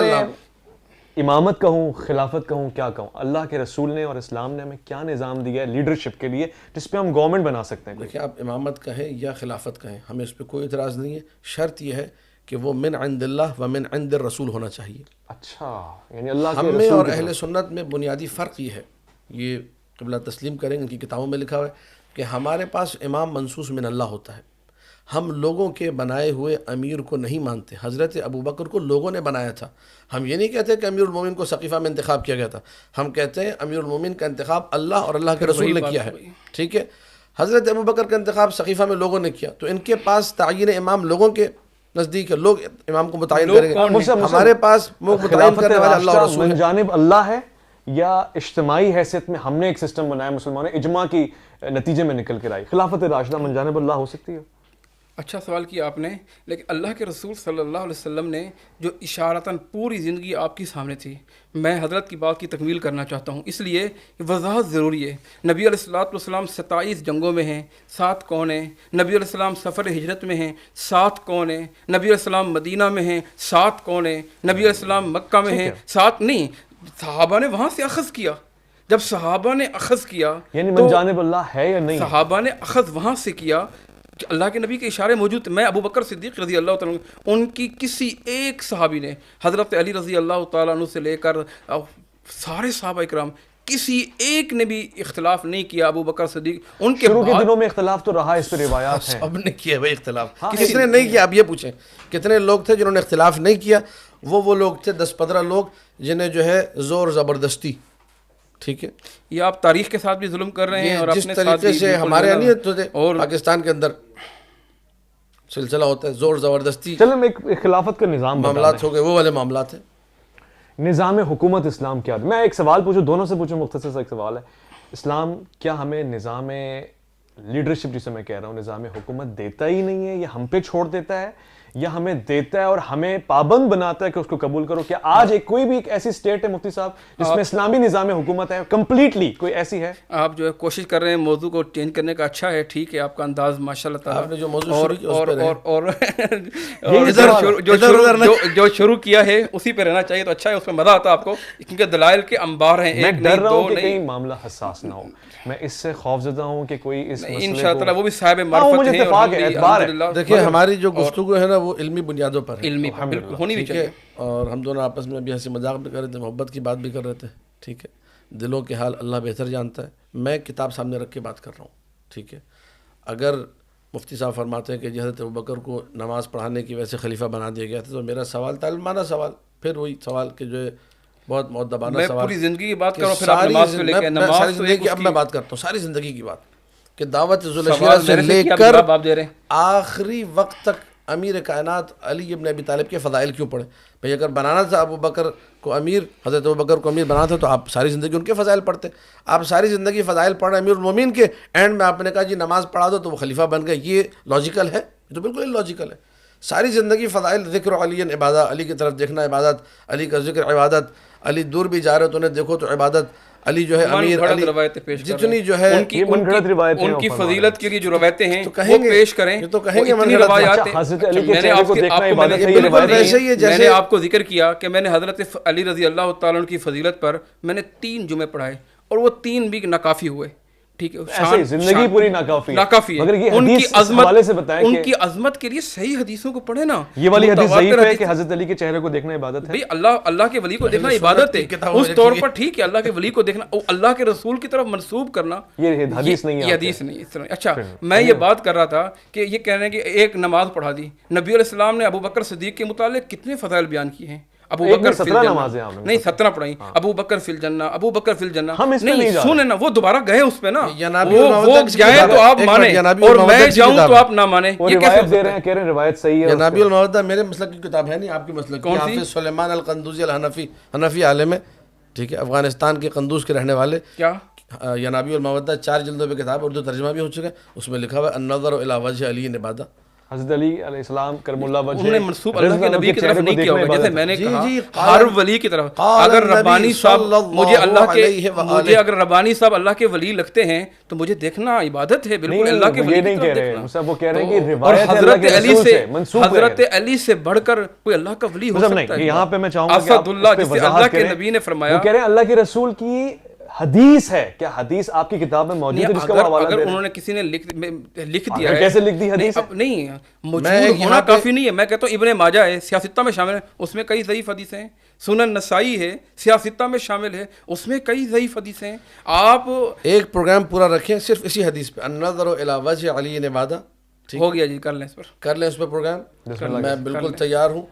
امامت کہوں، خلافت کہوں، کیا کہوں، اللہ کے رسول نے اور اسلام نے ہمیں کیا نظام دیا ہے لیڈرشپ کے لیے جس پہ ہم گورنمنٹ بنا سکتے ہیں؟ دیکھیں آپ امامت کہیں یا خلافت کہیں ہمیں اس پہ کوئی اعتراض نہیں ہے، شرط یہ ہے کہ وہ من عند اللہ و من عند الرسول ہونا چاہیے. اچھا، یعنی اللہ کے ہم میں رسول اور اہل سنت میں بنیادی فرق یہ ہے، یہ قبلہ تسلیم کریں ان کی کتابوں میں لکھا ہوا ہے کہ ہمارے پاس امام منصوص من اللہ ہوتا ہے. ہم لوگوں کے بنائے ہوئے امیر کو نہیں مانتے. حضرت ابوبکر کو لوگوں نے بنایا تھا. ہم یہ نہیں کہتے کہ امیر المومن کو سقیفہ میں انتخاب کیا گیا تھا، ہم کہتے ہیں امیر المومن کا انتخاب اللہ اور اللہ کے رسول نے کیا ہے. ٹھیک ہے، حضرت ابوبکر کا انتخاب سقیفہ میں لوگوں نے کیا، تو ان کے پاس تعین امام لوگوں کے نزدیک ہے، لوگ امام کو متعین کریں گے. ہمارے پاس متعین کرنے والے اللہ اور رسول من جانب اللہ ہے یا اجتماعی حیثیت میں ہم نے ایک سسٹم بنایا مسلمانوں نے اجماع کی نتیجے میں نکل کر آئی. خلافت راشدہ من جانب اللہ ہو سکتی ہے؟ اچھا سوال کیا آپ نے، لیکن اللہ کے رسول صلی اللہ علیہ وسلم نے جو اشارتاً پوری زندگی آپ کے سامنے تھی، میں حضرت کی بات کی تکمیل کرنا چاہتا ہوں، اس لیے وضاحت ضروری ہے. نبی علیہ السلام 27 جنگوں میں ہیں، 7 کون ہیں؟ نبی علیہ السلام سفر ہجرت میں ہیں، 7 کون ہیں؟ نبی علیہ السلام مدینہ میں ہیں، 7 کون ہیں؟ نبی علیہ السلام مکہ میں ہیں، 7 نہیں. صحابہ نے وہاں سے اخذ کیا. جب صحابہ نے اخذ کیا یعنی من جانب اللہ ہے یا نہیں؟ صحابہ نے اخذ وہاں سے کیا، اللہ کے نبی کے اشارے موجود. میں ابو بکر صدیق رضی اللہ تعالیٰ عنہ، ان کی کسی ایک صحابی نے، حضرت علی رضی اللہ تعالیٰ عنہ سے لے کر سارے صحابہ اکرام، کسی ایک نے بھی اختلاف نہیں کیا. ابو بکر صدیق ان کے شروع کے دنوں میں اختلاف تو رہا، اس پہ روایات ہیں. سب نے کیا بھائی اختلاف، کس نے نہیں کیا؟ اب یہ پوچھیں کتنے لوگ تھے جنہوں نے اختلاف نہیں کیا؟ وہ لوگ تھے 10-15 لوگ جنہیں جو ہے زور زبردستی. ٹھیک ہے، یہ آپ تاریخ کے ساتھ بھی ظلم کر رہے ہیں اور جس اپنے طریقے سے ہمارے اور پاکستان کے اندر سلسلہ ہوتا ہے زور زبردستی، چلیں میں ایک خلافت کا نظام معاملات ہو گئے، وہ والے معاملات ہیں. نظام حکومت اسلام کیا ہے؟ میں ایک سوال پوچھوں، دونوں سے پوچھوں، مختصر سا ایک سوال ہے. اسلام کیا ہمیں نظام لیڈرشپ جسے میں کہہ رہا ہوں نظام حکومت دیتا ہی نہیں ہے، یا ہم پہ چھوڑ دیتا ہے، یا ہمیں دیتا ہے اور ہمیں پابند بناتا ہے کہ اس کو قبول کرو؟ کیا آج کوئی بھی ایک ایسی اسٹیٹ ہے مفتی صاحب جس میں اسلامی نظام حکومت ہے کمپلیٹلی؟ کوئی ایسی ہے؟ آپ جو ہے کوشش کر رہے ہیں موضوع کو چینج کرنے کا. اچھا ہے، ٹھیک ہے، آپ کا انداز ماشاء اللہ تعالیٰ. آپ نے جو موضوع شروع کیا جو شروع کیا ہے اسی پہ رہنا چاہیے، تو اچھا ہے، اس میں مزہ آتا ہے آپ کو، کیونکہ دلائل کے انبار ہیں. میں ڈر رہا ہوں کہ کہیں معاملہ حساس نہ ہو، میں اس سے خوفزدہ ہوں کہ کوئی اس مسئلے کو انشاءاللہ وہ بھی صاحب معرفت ہیں. اتفاق ہے، اعتبار ہے. دیکھیں ہماری جو گفتگو ہے نا وہ علمی بنیادوں پر ہے، علمی بالکل ہونی بھی چاہیے. اور ہم دونوں آپس میں ابھی ہنسی مذاق بھی کر رہے تھے، محبت کی بات بھی کر رہے تھے. ٹھیک ہے، دلوں کے حال اللہ بہتر جانتا ہے. میں کتاب سامنے رکھ کے بات کر رہا ہوں. ٹھیک ہے، اگر مفتی صاحب فرماتے ہیں کہ حضرت ابوبکر کو نماز پڑھانے کی وجہ سے خلیفہ بنا دیا گیا تھا، تو میرا سوال تعلمانہ سوال، پھر وہی سوال کہ جو ہے بہت مؤدبانہ سوال. میں پوری زندگی کی بات کروں، پھر آپ نماز پہ لے کے ساری زندگی اب میں بات کرتا ہوں، ساری زندگی کی بات کہ دعوت ذوالفقار سے لے کر آخری وقت تک امیر کائنات علی ابن ابی طالب کے فضائل کیوں پڑھے؟ بھئی اگر بنانا تھا ابو بکر کو امیر، حضرت ابو بکر کو امیر بنانا تھا تو آپ ساری زندگی ان کے فضائل پڑھتے. آپ ساری زندگی فضائل پڑھ رہے امیر المومنین کے، اینڈ میں آپ نے کہا جی نماز پڑھا دو تو وہ خلیفہ بن گئے. یہ لاجیکل ہے؟ یہ تو بالکل لاجیکل ہے. ساری زندگی فضائل، ذکر علی عبادت، علی کی طرف دیکھنا عبادت، علی کا ذکر عبادت، علی دور بھی جا رہے تو انہیں دیکھو تو عبادت، علی جو ہے امیر، علی جتنی جو ہے ان کی فضیلت کے لیے جو روایتیں ہیں وہ پیش کریں. یہ تو کہیں گے میں نے آپ کو ذکر کیا کہ میں نے حضرت علی رضی اللہ تعالیٰ عنہ کی فضیلت پر میں نے 3 جمعے پڑھائے اور وہ 3 بھی ناکافی ہوئے. ٹھیک ہے، زندگی پوری ناکافی ہے. ان کی عظمت، ان کی عظمت کے لیے صحیح حدیثوں کو پڑھے نا. یہ والی حدیث ضعیف ہے کہ حضرت علی کے چہرے کو دیکھنا عبادت ہے. بھئی اللہ کے ولی کو دیکھنا عبادت ہے اس طور پر، ٹھیک ہے. اللہ کے ولی کو دیکھنا، اللہ کے رسول کی طرف منسوب کرنا یہ حدیث نہیں ہے، یہ حدیث نہیں اس طرح. اچھا، میں یہ بات کر رہا تھا کہ یہ کہہ رہے ہیں کہ ایک نماز پڑھا دی. نبی علیہ السلام نے ابو بکر صدیق کے متعلق کتنے فضائل بیان کیے ہیں. ابو بکر فی الجنہ، نہیں 17 پڑھائیں. ابو بکر فی الجنہ، ابو بکر فی الجنہ. نہیں سنیں نا، وہ دوبارہ گئے اس پہ نا، وہ جائیں تو آپ مانیں اور میں جاؤں تو آپ نہ مانیں. یہ کیسے دے رہے ہیں؟ کہہ رہے ہیں روایت صحیح ہے. ینابیع المودہ میرے مسلک کی کتاب ہے نہیں، آپ کی مسلک کی. حافظ سلیمان القندوزی الحنفی، حنفی عالم ہے، ٹھیک ہے، افغانستان کے قندوز کے رہنے والے. کیا ینابیع المودہ 4 جلدوں پہ کتاب، اردو ترجمہ بھی ہو چکا ہے. اس میں لکھا ہوا ہے النظر الی وجہ علی عبادہ. حضرت علی علیہ السلام کرم اللہ وجہ انہوں نے منسوب اللہ کے نبی کی طرف نہیں کیا ہوگا. جیسے میں نے کہا ہر ولی کی طرف اگر ربانی صاحب مجھے اگر ربانی صاحب اللہ کے ولی لگتے ہیں تو مجھے دیکھنا عبادت ہے, بالکل اللہ کے ولی کی طرف دیکھنا. وہ کہہ رہے ہیں کہ اور روایت حضرت علی سے بڑھ کر کوئی اللہ کا ولی ہو سکتا ہے؟ یہاں پہ میں چاہوں گا کہ اسد اللہ جسے اللہ کے نبی نے فرمایا, وہ کہہ رہے ہیں اللہ کے رسول کی حدیث ہے. کیا حدیث آپ کی کتاب میں موجود ہے جس کا حوالہ اگر انہوں نے کسی نے لکھ دیا ہے, کیسے لکھ دی حدیث؟ نہیں موجود ہونا کافی نہیں ہے. میں کہتا ہوں ابن ماجہ ہے, سیاستہ میں شامل ہے, اس میں کئی ضعیف حدیثیں ہیں. سنن نسائی ہے, سیاستہ میں شامل ہے, اس میں کئی ضعیف حدیثیں ہیں. آپ ایک پروگرام پورا رکھیں صرف اسی حدیث پہ, النظر الی وجہ علی نبادہ. ہو گیا جی, کر لیں اس پر, کر لیں اس پہ پروگرام, میں بالکل تیار ہوں.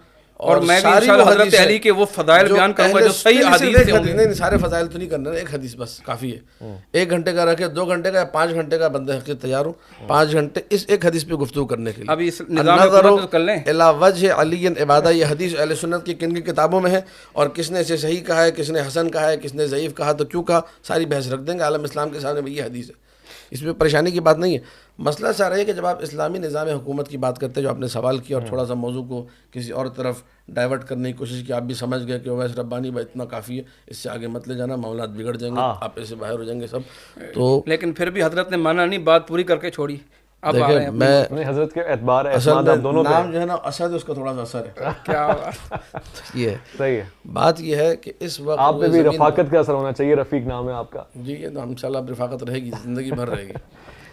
اور میں بھی انشاءاللہ حضرت علی کے وہ فضائل بیان کروں گا جو صحیح حدیث سے ہوں گے. نہیں, سارے فضائل تو نہیں کرنا, ایک حدیث بس کافی ہے. 1 گھنٹے کا رکھے, 2 گھنٹے کا یا 5 گھنٹے کا, بندہ حقیقت تیار ہوں 5 گھنٹے اس ایک حدیث پہ گفتگو کرنے کے لیے. ابھی اس نظام حکومت کر لیں. الی وجہ علی عبادہ, یہ حدیث اہل سنت کی کن کی کتابوں میں ہے, اور کس نے اسے صحیح کہا ہے, کس نے حسن کہا ہے, کس نے ضعیف کہا, تو کیوں کہا, ساری بحث رکھ دیں گے عالم اسلام کے سامنے. یہ حدیث ہے, اس میں پریشانی کی بات نہیں ہے. مسئلہ سارا ہے کہ جب آپ اسلامی نظام حکومت کی بات کرتے ہیں, جو آپ نے سوال کیا اور تھوڑا سا موضوع کو کسی اور طرف ڈائیورٹ کرنے کی کوشش کی, آپ بھی سمجھ گئے کہ ویسے ربانی بھائی اتنا کافی ہے, اس سے آگے مت لے جانا, معاملات بگڑ جائیں گے, آپ ایسے باہر ہو جائیں گے سب. تو لیکن پھر بھی حضرت نے مانا نہیں, بات پوری کر کے چھوڑی. اب دیکھیں, میں حضرت کے اعتبار دونوں نام جو ہے نا اسد, اس کا تھوڑا سا اثر ہے. کیا یہ ہے صحیح ہے. بات یہ ہے کہ اس وقت آپ پہ بھی رفاقت کا اثر ہونا چاہیے. رفیق نام ہے آپ کا. جی, یہ تو انشاءاللہ رفاقت رہے گی, زندگی بھر رہے گی.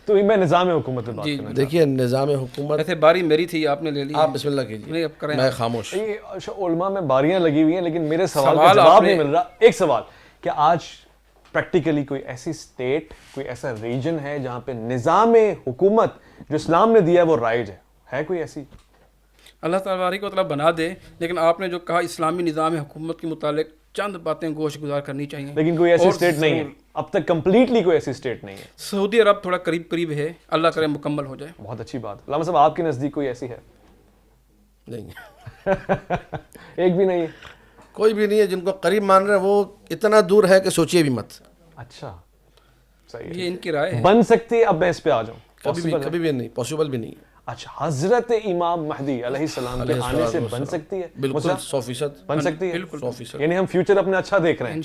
تو میں نظام حکومت پہ بات کرنا. دیکھیے, نظام حکومت, ایسے باری میری تھی, آپ نے لے لی, آپ بسم اللہ کیجیے, میں خاموش. علماء میں باریاں لگی ہوئی ہیں, لیکن میرے سوال کا جواب نہیں مل رہا. ایک سوال, کہ آج پریکٹیکلی کوئی ایسی اسٹیٹ, کوئی ایسا ریجن ہے جہاں پہ نظام حکومت جو اسلام نے دیا ہے وہ رائج ہے کوئی ایسی؟ اللہ تبارک و تعالیٰ بنا دے, لیکن آپ نے جو کہا اسلامی نظام حکومت کے متعلق چند باتیں گوش گزار کرنی چاہیے. لیکن کوئی ایسی اسٹیٹ نہیں ہے اب تک, کمپلیٹلی کوئی ایسی اسٹیٹ نہیں ہے. سعودی عرب تھوڑا قریب ہے, اللہ کرے مکمل ہو جائے. بہت اچھی بات. علامہ صاحب, آپ کے نزدیک کوئی ایسی ہے؟ نہیں, ایک بھی نہیں ہے. کوئی بھی نہیں ہے. جن کو قریب مان رہے ہیں وہ اتنا دور ہے کہ سوچیے بھی مت. اچھا, صحیح. یہ ان کی رائے ہے. بن سکتی ہے. اب میں اس پہ آ جاؤں. کبھی بھی نہیں, پاسبل بھی نہیں. اچھا, حضرت امام مہدی علیہ السلام کے آنے سے بن سکتی ہے؟ بالکل 100% بن سکتی ہے. 100%. یعنی ہم فیوچر اپنا اچھا دیکھ رہے ہیں.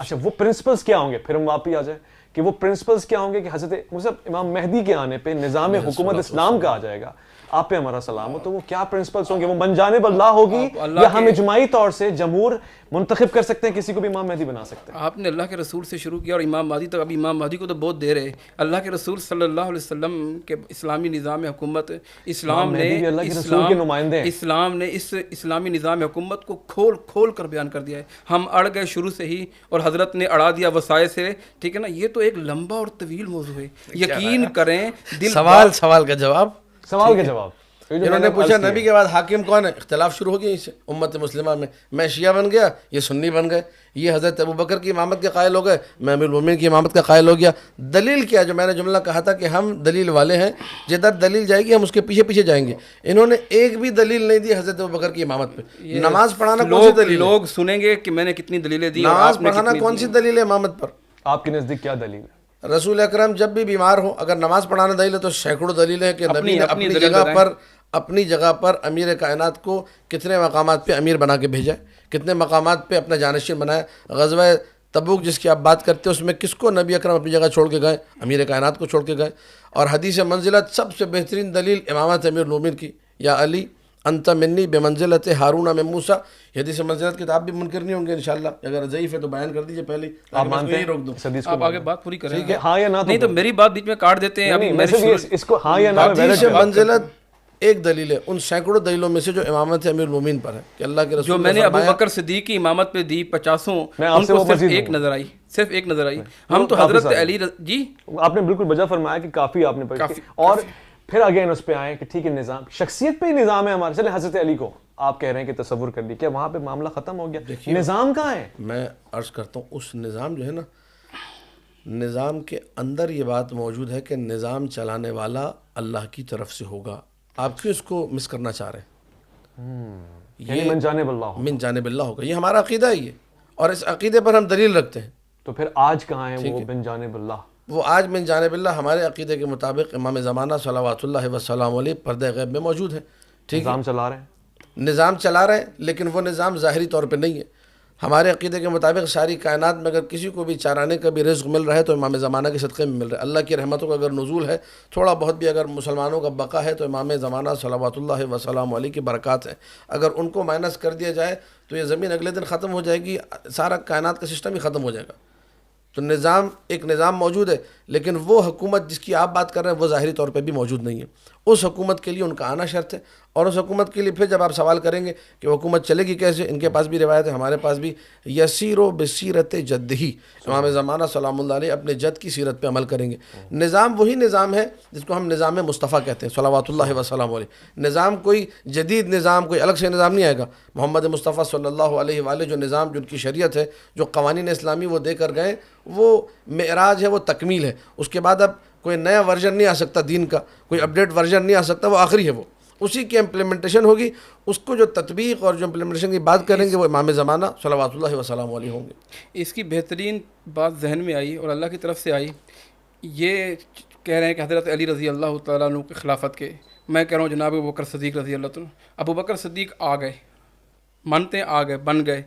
اچھا, وہ پرنسپلز کیا ہوں گے, پھر ہم واپس آ جائیں کہ وہ پرنسپلز کیا ہوں گے کہ حضرت امام مہدی کے آنے پہ نظام حکومت اسلام کا آ جائے گا, آپ پہ ہمارا سلام ہو, تو وہ کیا پرنسپلز ہوں گے؟ وہ من جانب اللہ ہوگی یا ہم اجماعی طور سے جمہور منتخب کر سکتے ہیں, کسی کو بھی امام مہدی بنا سکتے ہیں؟ آپ نے اللہ کے رسول سے شروع کیا اور امام مہدی تک. ابھی امام مہدی کو تو بہت دیر ہے. اللہ کے رسول صلی اللہ علیہ وسلم کے اسلامی نظام حکومت, اسلام نے اس اسلامی نظام حکومت کو کھول کر بیان کر دیا ہے. ہم اڑ گئے شروع سے ہی, اور حضرت نے اڑا دیا وسائل سے. ٹھیک ہے نا, یہ تو ایک لمبا اور طویل موضوع ہے. یقین کریں, سوال کا جواب. انہوں نے پوچھا نبی کے بعد حاکم کون ہے, اختلاف شروع ہو گیا اس امت مسلمہ میں. میں شیعہ بن گیا, یہ سنی بن گئے. یہ حضرت ابوبکر کی امامت کے قائل ہو گئے, میں امیر المومنین کی امامت کا قائل ہو گیا. دلیل کیا؟ جو میں نے جملہ کہا تھا کہ ہم دلیل والے ہیں, جدھر دلیل جائے گی ہم اس کے پیچھے پیچھے جائیں گے. انہوں نے ایک بھی دلیل نہیں دی حضرت ابوبکر کی امامت پہ. نماز پڑھانا کون سی دلیل؟ لوگ سنیں گے کہ میں نے کتنی دلیلیں دی. نماز پڑھانا کون سی دلیل ہے امامت پر؟ آپ کے نزدیک کیا دلیل ہے؟ رسول اکرم جب بھی بیمار ہو, اگر نماز پڑھانا دلیل ہے تو سینکڑوں دلیل ہے کہ نبی نے اپنی جگہ پر امیر کائنات کو کتنے مقامات پہ امیر بنا کے بھیجا, کتنے مقامات پہ اپنا جانشین بنایا. غزوہ تبوک جس کی آپ بات کرتے ہیں, اس میں کس کو نبی اکرم اپنی جگہ چھوڑ کے گئے؟ امیر کائنات کو چھوڑ کے گئے. اور حدیث منزلت سب سے بہترین دلیل امامت امیر المومنین کی, یا علی انت منی بمنزلت ہارون من موسیٰ. یہ حدیث منزلت کی تو آپ بھی منکر نہیں ہوں گے انشاءاللہ. اگر ضعیف ہے تو بیان کر دیجئے پہلے, آپ مانتے ہیں؟ روک دوں, آپ آگے بات پوری کریں. ہاں یا نہ, نہیں تو میری بات بیچ میں کاٹ دیتے ہیں. اس کو ہاں یا نہ. حدیث منزلت ایک دلیل ہے ان سینکڑوں دلیلوں میں سے جو امامت امیر المومنین پر ہے, کہ اللہ کے رسول جو میں نے ابو بکر صدیق کی امامت پہ دی 50, ان کو صرف ایک نظر آئی, صرف ایک نظر آئی. ہم تو حضرت علی, جی آپ نے بالکل بجا فرمایا کہ کافی آپ نے پڑھی. اور پھر اگین اس پہ آئے کہ ٹھیک ہے نظام, شخصیت پہ ہی نظام ہے ہمارے. چلے حضرت علی کو آپ کہہ رہے ہیں کہ تصور کر لی, کیا وہاں پہ معاملہ ختم ہو گیا؟ نظام کہاں ہے؟ میں عرض کرتا ہوں, اس نظام جو ہے نا, نظام کے اندر یہ بات موجود ہے کہ نظام چلانے والا اللہ کی طرف سے ہوگا. آپ کیوں اس کو مس کرنا چاہ رہے ہیں؟ یہ من جانب اللہ, من جانب اللہ ہوگا. یہ ہمارا عقیدہ ہی ہے, اور اس عقیدے پر ہم دلیل رکھتے ہیں. تو پھر آج کہاں ہے وہ من جانب اللہ؟ وہ آج من جانب اللہ ہمارے عقیدے کے مطابق امام زمانہ صلوات اللہ وسلم علیہ پردہ غیب میں موجود ہے. ٹھیک ہے, نظام چلا رہے ہیں, نظام چلا رہے ہیں, لیکن وہ نظام ظاہری طور پہ نہیں ہے. ہمارے عقیدے کے مطابق ساری کائنات میں اگر کسی کو بھی چارانے کا بھی رزق مل رہا ہے تو امام زمانہ کے صدقے میں مل رہا ہے. اللہ کی رحمتوں کا اگر نزول ہے, تھوڑا بہت بھی اگر مسلمانوں کا بقا ہے تو امام زمانہ صلوات اللہ وسلم علیہ کی برکات ہیں. اگر ان کو مائنس کر دیا جائے تو یہ زمین اگلے دن ختم ہو جائے گی, سارا کائنات کا سسٹم ہی ختم ہو جائے گا. تو نظام ایک نظام موجود ہے, لیکن وہ حکومت جس کی آپ بات کر رہے ہیں وہ ظاہری طور پہ بھی موجود نہیں ہے. اس حکومت کے لیے ان کا آنا شرط ہے, اور اس حکومت کے لیے پھر جب آپ سوال کریں گے کہ حکومت چلے گی کیسے, ان کے پاس بھی روایت ہے, ہمارے پاس بھی, یسیر و بصیرت جد ہی, امام زمانہ سلام اللہ علیہ اپنے جد کی سیرت پہ عمل کریں گے. نظام وہی نظام ہے جس کو ہم نظام مصطفیٰ کہتے ہیں صلوات اللہ وسلم علیہ. نظام کوئی جدید نظام, کوئی الگ سے نظام نہیں آئے گا. محمد مصطفیٰ صلی اللہ علیہ وآلہ جو نظام, جو ان کی شریعت ہے, جو قوانین اسلامی وہ دے کر گئے, وہ معراج ہے, وہ تکمیل ہے. اس کے بعد اب کوئی نیا ورژن نہیں آ سکتا دین کا, کوئی اپڈیٹ ورژن نہیں آ سکتا, وہ آخری ہے. وہ اسی کی امپلیمنٹیشن ہوگی. اس کو جو تطبیق اور جو امپلیمنٹیشن کی بات کریں گے وہ امام زمانہ صلوات اللہ وسلم علیہ ہوں گے. اس کی بہترین بات ذہن میں آئی اور اللہ کی طرف سے آئی, یہ کہہ رہے ہیں کہ حضرت علی رضی اللہ تعالیٰ عنہ کی خلافت کے, میں کہہ رہا ہوں جناب ابو بکر صدیق رضی اللہ تعالیٰ. ابو بکر صدیق آ گئے, مانتے ہیں, آ گئے, بن گئے.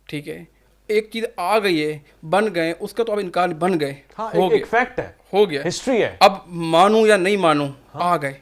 ٹھیک ہے, ایک چیز آ گئی ہے, بن گئے, اس کا تو اب انکار, بن گئے, ہو گئے, ایک فیکٹ ہے, ہو گیا, ہسٹری ہے. اب مانوں یا نہیں مانوں, آ گئے,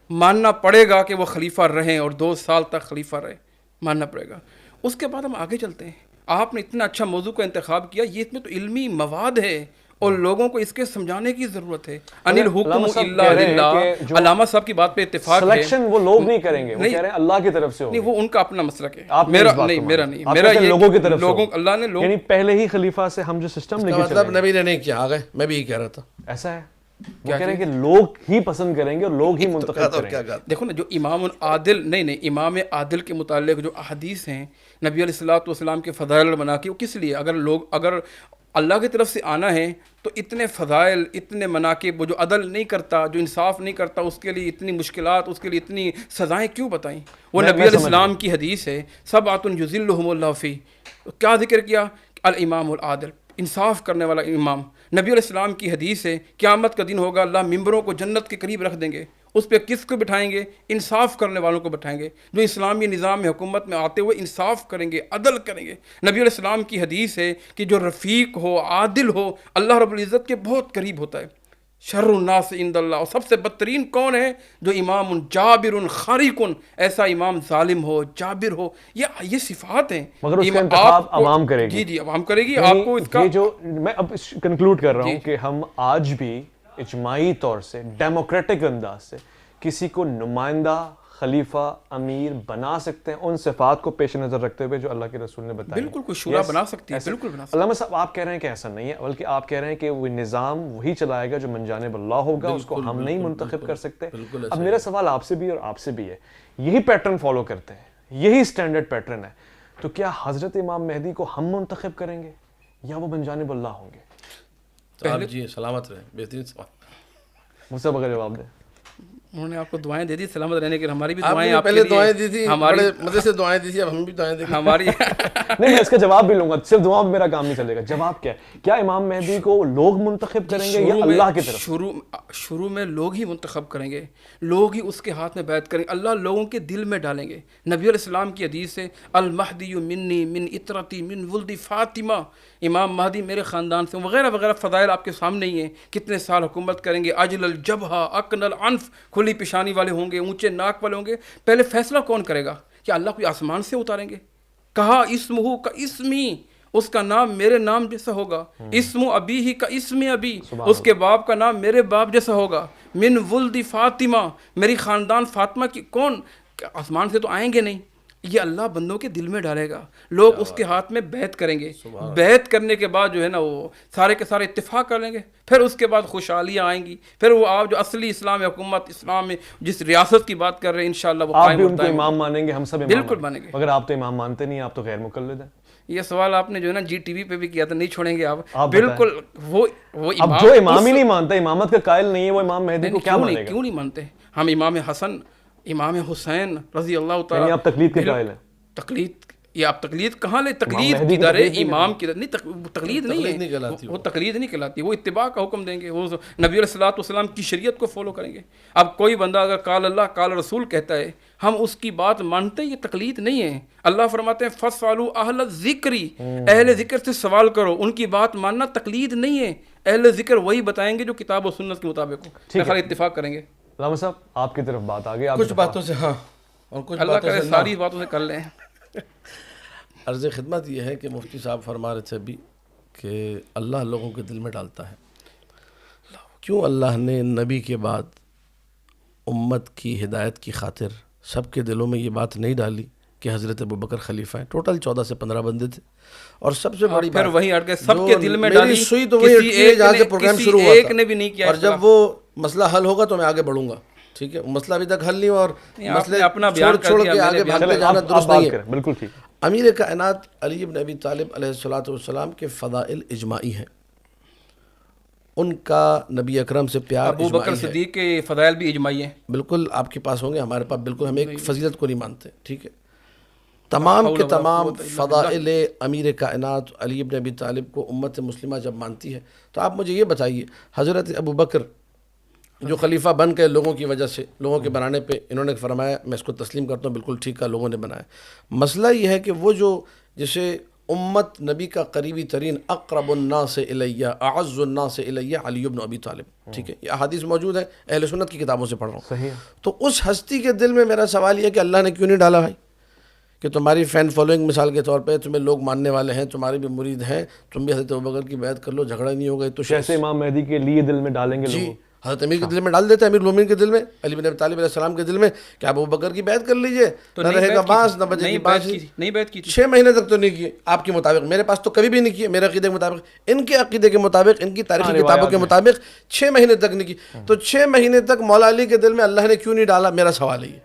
ماننا پڑے گا کہ وہ خلیفہ رہیں اور 2 سال تک خلیفہ رہے, ماننا پڑے گا. اس کے بعد ہم آگے چلتے ہیں. آپ نے اتنا اچھا موضوع کا انتخاب کیا, یہ اس میں تو علمی مواد ہے اور لوگوں کو اس کے سمجھانے کی ضرورت ہے. انل حکم الا للہ, علامہ صاحب کی بات پہ اتفاق ہے. سلیکشن وہ لوگ نہیں کریں گے, وہ کہہ رہے ہیں اللہ کی طرف سے ہوگا. نہیں, وہ ان کا اپنا مسلک ہے, میرا نہیں, میرا نہیں, میرا یہ لوگوں کی طرف سے, لوگوں, اللہ نے لوگ, یعنی پہلے ہی خلیفہ سے ہم جو سسٹم لے کے چلے, مطلب نبی نے نہیں کیا, آ گئے, میں بھی یہی کہہ رہا تھا. ایسا ہے, وہ کہہ رہے ہیں کہ لوگ ہی پسند کریں گے اور لوگ ہی منتخب کریں گے. دیکھو نا, جو امام عادل, نہیں, امام عادل کے متعلق جو احادیث ہیں نبی علیہ الصلوۃ والسلام کے فضائل بنا کے, وہ کس لیے, اگر اللہ کی طرف سے آنا ہے تو اتنے فضائل, اتنے مناقب, وہ جو عدل نہیں کرتا, جو انصاف نہیں کرتا, اس کے لیے اتنی مشکلات, اس کے لیے اتنی سزائیں کیوں بتائیں؟ وہ نبی علیہ السلام کی حدیث ہے, سبعۃ یظلھم اللہ فی, کیا ذکر کیا؟ الامام العادل, انصاف کرنے والا امام. نبی علیہ السلام کی حدیث ہے, قیامت کا دن ہوگا, اللہ ممبروں کو جنت کے قریب رکھ دیں گے, اس پہ کس کو بٹھائیں گے؟ انصاف کرنے والوں کو بٹھائیں گے, جو اسلامی نظام حکومت میں آتے ہوئے انصاف کریں گے, عدل کریں گے. نبی علیہ السلام کی حدیث ہے کہ جو رفیق ہو, عادل ہو, اللہ رب العزت کے بہت قریب ہوتا ہے. شر الناس عند اللہ, اور سب سے بدترین کون ہے؟ جو امام جابر خارق, ایسا امام ظالم ہو, جابر ہو. یہ صفات ہیں, مگر اس کا انتخاب عوام کرے گی. جی, عوام کرے گی. آپ کو اس کا, یہ جو میں اب کنکلوڈ کر رہا ہوں کہ ہم آج بھی اجماعی طور سے, ڈیموکریٹک انداز سے کسی کو نمائندہ, خلیفہ, امیر بنا سکتے ہیں ان صفات کو پیش نظر رکھتے ہوئے جو اللہ کے رسول نے بتایا. بالکل, کوئی شورا بنا سکتی ہے, بالکل بنا سکتی ہے. علامہ صاحب, آپ کہہ رہے ہیں کہ ایسا نہیں ہے, بلکہ آپ کہہ رہے ہیں کہ وہ نظام وہی چلائے گا جو من جانب اللہ ہوگا, اس کو ہم نہیں منتخب کر سکتے. اب میرا سوال آپ سے بھی اور آپ سے بھی ہے, یہی پیٹرن فالو کرتے ہیں, یہی سٹینڈرڈ پیٹرن ہے, تو کیا حضرت امام مہدی کو ہم منتخب کریں گے یا وہ من جانب اللہ ہوں گے؟ جی سلامت رہیں, بہترین سوال. مجھ سے بغیر جواب دیں. انہوں نے آپ کو دعائیں دے دی سلامت رہنے کے, ہماری بھی دعائیں آپ پہلے دعائیں دی تھی, ہمارے مدد سے دعائیں دی تھی, اب ہم بھی دعائیں دیں گے ہماری. نہیں, میں اس کا جواب بھی لوں گا, صرف دعا میرا کام نہیں چلے گا. جواب کیا ہے, کیا امام مہدی کو لوگ منتخب کریں گے یا اللہ کی طرف؟ شروع میں لوگ ہی منتخب کریں گے, لوگ ہی اس کے ہاتھ میں بیعت کریں گے, اللہ لوگوں کے دل میں ڈالیں گے. نبی علیہ السلام کی حدیث ہے, المہدی منی من اطرتی من ولد فاطمہ, امام مہدی میرے خاندان سے, وغیرہ وغیرہ فضائل آپ کے سامنے ہی ہیں. کتنے سال حکومت کریں گے, اجل الجبہہ اکن العنف, کھلی پیشانی والے ہوں گے, اونچے ناک والے ہوں گے. پہلے فیصلہ کون کرے گا؟ کہ اللہ کوئی آسمان سے اتاریں گے؟ کہا اسمہ کا اسمی, اس کا نام میرے نام جیسا ہوگا. اسم ابی ہی کا اسم ابی, اس کے باپ کا نام میرے باپ جیسا ہوگا. من ولد فاطمہ, میری خاندان فاطمہ کی, کون آسمان سے تو آئیں گے نہیں, یہ اللہ بندوں کے دل میں ڈالے گا. لوگ اس کے ہاتھ میں بیعت کریں گے, بیعت کرنے کے بعد جو ہے نا وہ سارے کے سارے اتفاق کر لیں گے. پھر اس کے بعد خوشحالیاں آئیں گی. پھر وہ آپ جو اصلی اسلام حکومت, اسلام میں جس ریاست کی بات کر رہے ہیں, انشاءاللہ وہ آپ بھی ان کو امام مانیں گے, ہم سب بالکل مانیں گے. مگر آپ تو امام مانتے نہیں, آپ تو غیر مقلد ہیں. یہ سوال آپ نے جو ہے نا جی ٹی وی پہ بھی کیا تھا, نہیں چھوڑیں گے آپ بالکل. وہ اب جو امام ہی نہیں مانتا, امامت کا قائل نہیں ہے, وہ امام مہدی کو کیا مانے گا؟ کیوں نہیں مانتے؟ ہم امام حسن, امام حسین رضی اللہ تعالیٰ, آپ تقلید کے قائل ہیں. تقلید یہ آپ تقلید کہاں لے؟ تقلید مہدی کی کدھر ہے؟ تقلید نہیں امام کدھر؟ نہیں، تقلید نہیں نہیں ہے کہلاتی وہ تقلید نہیں کہلاتی، وہ اتباع کا حکم دیں گے، وہ نبی علیہ الصلوۃ والسلام کی شریعت کو فالو کریں گے. اب کوئی بندہ اگر قال اللہ قال رسول کہتا ہے ہم اس کی بات مانتے ہیں، یہ تقلید نہیں ہے. اللہ فرماتے ہیں فاسألوا اہل الذکر، اہل ذکر سے سوال کرو. ان کی بات ماننا تقلید نہیں ہے. اہل ذکر وہی بتائیں گے جو کتاب و سنت کے مطابق ہو. میں خالی اتفاق کریں گے. علامہ صاحب آپ کی طرف بات آگے. کچھ باتوں سے ہاں اور کچھ اللہ باتوں کرے سے ساری باتوں سے کر لیں. عرض خدمت یہ ہے کہ مفتی صاحب فرما رہے تھے ابھی کہ اللہ لوگوں کے دل میں ڈالتا ہے. کیوں اللہ نے نبی کے بعد امت کی ہدایت کی خاطر سب کے دلوں میں یہ بات نہیں ڈالی کہ حضرت ابوبکر خلیفہ ہیں؟ ٹوٹل 14 سے 15 بندے تھے. اور سب سے بڑی پھر بات وہیں اٹ گئے، سب کے دل میں ڈالی. میری سوئی تو وہی اٹکی ہے جہاں سے پروگرام شروع ہوا ایک نے بھی نہیں کیا. اور جب وہ مسئلہ حل ہوگا تو میں آگے بڑھوں گا. ٹھیک ہے، مسئلہ ابھی تک حل نہیں ہوا اور مسئلے اپنا بیان چھوڑ کے آگے بھاگتے جانا درست نہیں ہے. بالکل ٹھیک. امیر کائنات علی بن ابی طالب علیہ الصلوۃ والسلام کے فضائل اجماعی ہیں. ان کا نبی اکرم سے پیار ابو بکر صدیق کے فضائل بھی اجماعی ہیں. بالکل آپ کے پاس ہوں گے، ہمارے پاس بالکل، ہم ایک فضیلت کو نہیں مانتے. ٹھیک ہے، تمام کے تمام فضائل امیر کائنات علی بن ابی طالب کو امت مسلمہ جب مانتی ہے تو آپ مجھے یہ بتائیے، حضرت ابو بکر جو خلیفہ بن کے لوگوں کی وجہ سے، لوگوں کے بنانے پہ انہوں نے فرمایا میں اس کو تسلیم کرتا ہوں، بالکل ٹھیک ہے، لوگوں نے بنایا. مسئلہ یہ ہے کہ وہ جو جسے امت نبی کا قریبی ترین اقرب الناس الیہ اعز الناس الیہ علی بن ابی طالب، ٹھیک ہے، یہ احادیث موجود ہیں، اہل سنت کی کتابوں سے پڑھ رہا ہوں. صحیح. تو اس ہستی کے دل میں میرا سوال یہ ہے کہ اللہ نے کیوں نہیں ڈالا بھائی کہ تمہاری فین فالوئنگ مثال کے طور پہ تمہیں لوگ ماننے والے ہیں، تمہارے بھی مرید ہیں، تم بھی حضرت ابوبکر کی بیعت کر لو، جھگڑا نہیں ہوگا. تو جیسے امام مہدی کے لیے دل میں ڈالیں گے جی لوگ، حضرت امیر کے دل میں ڈال دیتے ہیں، امیر المومنین کے دل میں، علی بن ابی طالب علیہ السلام کے دل میں کہ آپ ابوبکر کی بیعت کر لیجئے، نہ رہے گا بانس نہ بجے گی بانسری. نہیں بیعت کی 6 مہینے تک تو نہیں کیے آپ کے مطابق، میرے پاس تو کبھی بھی نہیں کیے میرے عقیدے کے مطابق. ان کے عقیدے کے مطابق، ان کی تاریخی کتابوں کے مطابق 6 مہینے تک نہیں کی. تو 6 مہینے تک مولا علی کے دل میں اللہ نے کیوں نہیں ڈالا؟ میرا سوال ہے یہ،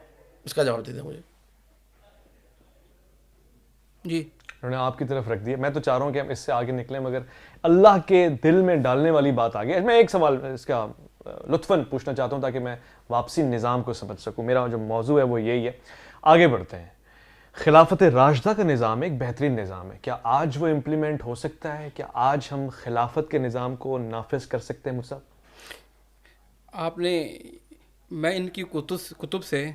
اس کا جواب دے دیں مجھے. جی انہوں نے آپ کی طرف رکھ دیا. میں تو چاہ رہا ہوں کہ ہم اس سے آگے نکلیں، مگر اللہ کے دل میں ڈالنے والی بات آگے. میں ایک سوال اس کا لطفاً پوچھنا چاہتا ہوں تاکہ میں واپسی نظام کو سمجھ سکوں. میرا جو موضوع ہے وہ یہی ہے. آگے بڑھتے ہیں. خلافت راشدہ کا نظام ایک بہترین نظام ہے. کیا آج وہ امپلیمنٹ ہو سکتا ہے؟ کیا آج ہم خلافت کے نظام کو نافذ کر سکتے ہیں؟ مصعب آپ نے، میں ان کی کتب سے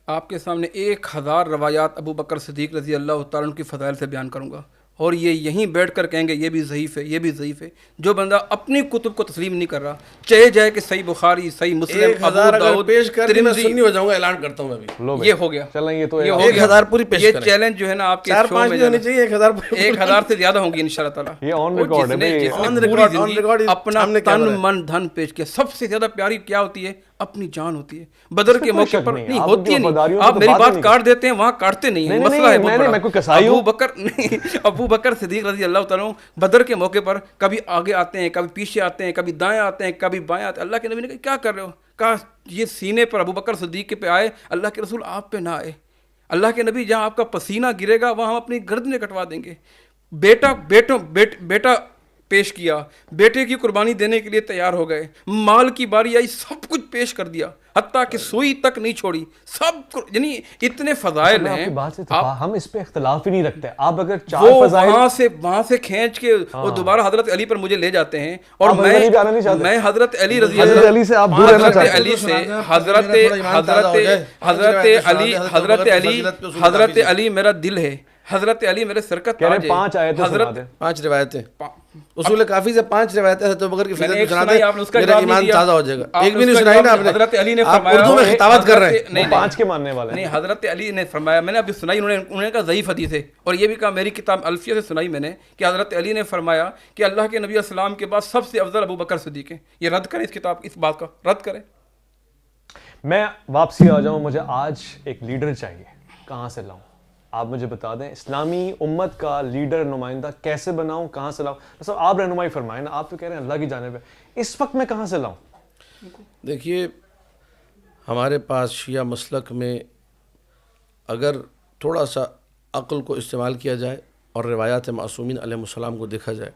آپ کے سامنے 1000 روایات ابو بکر صدیق رضی اللہ تعالیٰ عنہ کی فضائل سے بیان کروں گا، اور یہ یہیں بیٹھ کر کہیں گے یہ بھی ضعیف ہے، یہ بھی ضعیف ہے. جو بندہ اپنی کتب کو تسلیم نہیں کر رہا، چاہے جائے کہ صحیح بخاری، صحیح مسلم، ابو داؤد، پیش کر میں سنی ہو جاؤں گا، اعلان کرتا ہوں ابھی. یہ ہو گیا. چلیں یہ تو 1000 پوری پیش کریں. یہ چیلنج جو ہے نا آپ کے 4-5 نہیں ہونی چاہیے، 1000 سے زیادہ ہوں گی انشاءاللہ تعالیٰ. یہ آن ریکارڈ ہے، آن ریکارڈ اپنا تن من دھن پیش کیا. سب سے زیادہ پیاری کیا ہوتی ہے؟ اپنی جان ہوتی ہے. بدر کے موقع پر نہیں ہوتی ہے، نہیں آپ میری بات کاٹ دیتے ہیں، وہاں کاٹتے نہیں ہیں. مسئلہ ہے بہت بڑا. ابو بکر صدیق رضی اللہ تعالیٰ بدر کے موقع پر کبھی آگے آتے ہیں، کبھی پیچھے آتے ہیں، کبھی دائیں آتے ہیں، کبھی بائیں آتے ہیں. اللہ کے نبی نے کہا کیا کر رہے ہو؟ کہا یہ سینے پر ابو بکر صدیق کے پہ آئے، اللہ کے رسول آپ پہ نہ آئے. اللہ کے نبی جہاں آپ کا پسینہ گرے گا وہاں ہم اپنی گردنیں کٹوا دیں گے. بیٹا پیش کیا، بیٹے کی قربانی دینے کے لیے تیار ہو گئے. مال کی باری آئی، سب کچھ پیش کر دیا، حتیٰ کہ سوئی تک نہیں چھوڑی. سب یعنی اتنے فضائل ہیں. ہم اس پہ اختلاف ہی نہیں رکھتے. آپ اگر وہاں سے کھینچ کے وہ دوبارہ حضرت علی پر مجھے لے جاتے ہیں، اور میں حضرت علی رضی اللہ علی سے حضرت علی میرا دل ہے، حضرت علی میرے سر کا تاج ہے. 5 روایتیں اصول کافی سے 5 روایتیں حضرت ابوبکر کی فضیلت سنا دیں، میرا ایمان تازہ ہو جائے گا. ایک بھی نہیں سنائی نا آپ نے. حضرت علی نے آپ اردو میں خطابت کر رہے ہیں، 5 کے ماننے والے نہیں. حضرت علی نے فرمایا، میں نے ابھی سنائی، انہوں نے کہا ضعیف حدیث ہے، اور یہ بھی کہا میری کتاب الفیہ سے سنائی میں نے کہ حضرت علی نے فرمایا کہ اللہ کے نبی علیہ السلام کے بعد سب سے افضل ابو بکر صدیق ہے. یہ رد کریں اس کتاب، اس بات کا رد کریں. میں واپسی آ جاؤں. مجھے آج ایک لیڈر چاہیے، کہاں سے لاؤں؟ آپ مجھے بتا دیں اسلامی امت کا لیڈر، نمائندہ کیسے بناؤں، کہاں سے لاؤں؟ مطلب آپ رہنمائی فرمائیں نا. آپ تو کہہ رہے ہیں اللہ کی جانب ہے، اس وقت میں کہاں سے لاؤں؟ دیکھیے ہمارے پاس شیعہ مسلک میں اگر تھوڑا سا عقل کو استعمال کیا جائے اور روایات معصومین علیہ السلام کو دیکھا جائے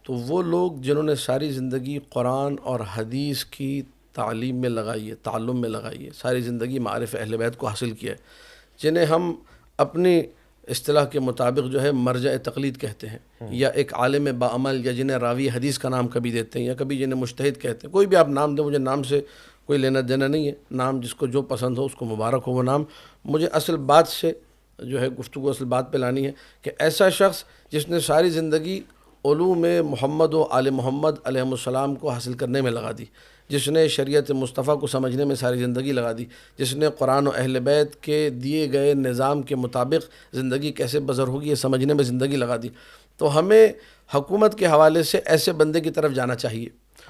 تو وہ لوگ جنہوں نے ساری زندگی قرآن اور حدیث کی تعلیم میں لگائی ہے، تعلم میں لگائی ہے، ساری زندگی معارف اہل بیت کو حاصل کیا ہے، جنہیں ہم اپنی اصطلاح کے مطابق جو ہے مرجع تقلید کہتے ہیں، یا ایک عالم باعمل، یا جنہیں راوی حدیث کا نام کبھی دیتے ہیں، یا کبھی جنہیں مجتہد کہتے ہیں. کوئی بھی آپ نام دیں، مجھے نام سے کوئی لینا دینا نہیں ہے. نام جس کو جو پسند ہو اس کو مبارک ہو وہ نام. مجھے اصل بات سے جو ہے گفتگو اصل بات پہ لانی ہے کہ ایسا شخص جس نے ساری زندگی علوم محمد و آل محمد علیہ السلام کو حاصل کرنے میں لگا دی، جس نے شریعت مصطفیٰ کو سمجھنے میں ساری زندگی لگا دی، جس نے قرآن و اہل بیت کے دیے گئے نظام کے مطابق زندگی کیسے بسر ہوگی یہ سمجھنے میں زندگی لگا دی، تو ہمیں حکومت کے حوالے سے ایسے بندے کی طرف جانا چاہیے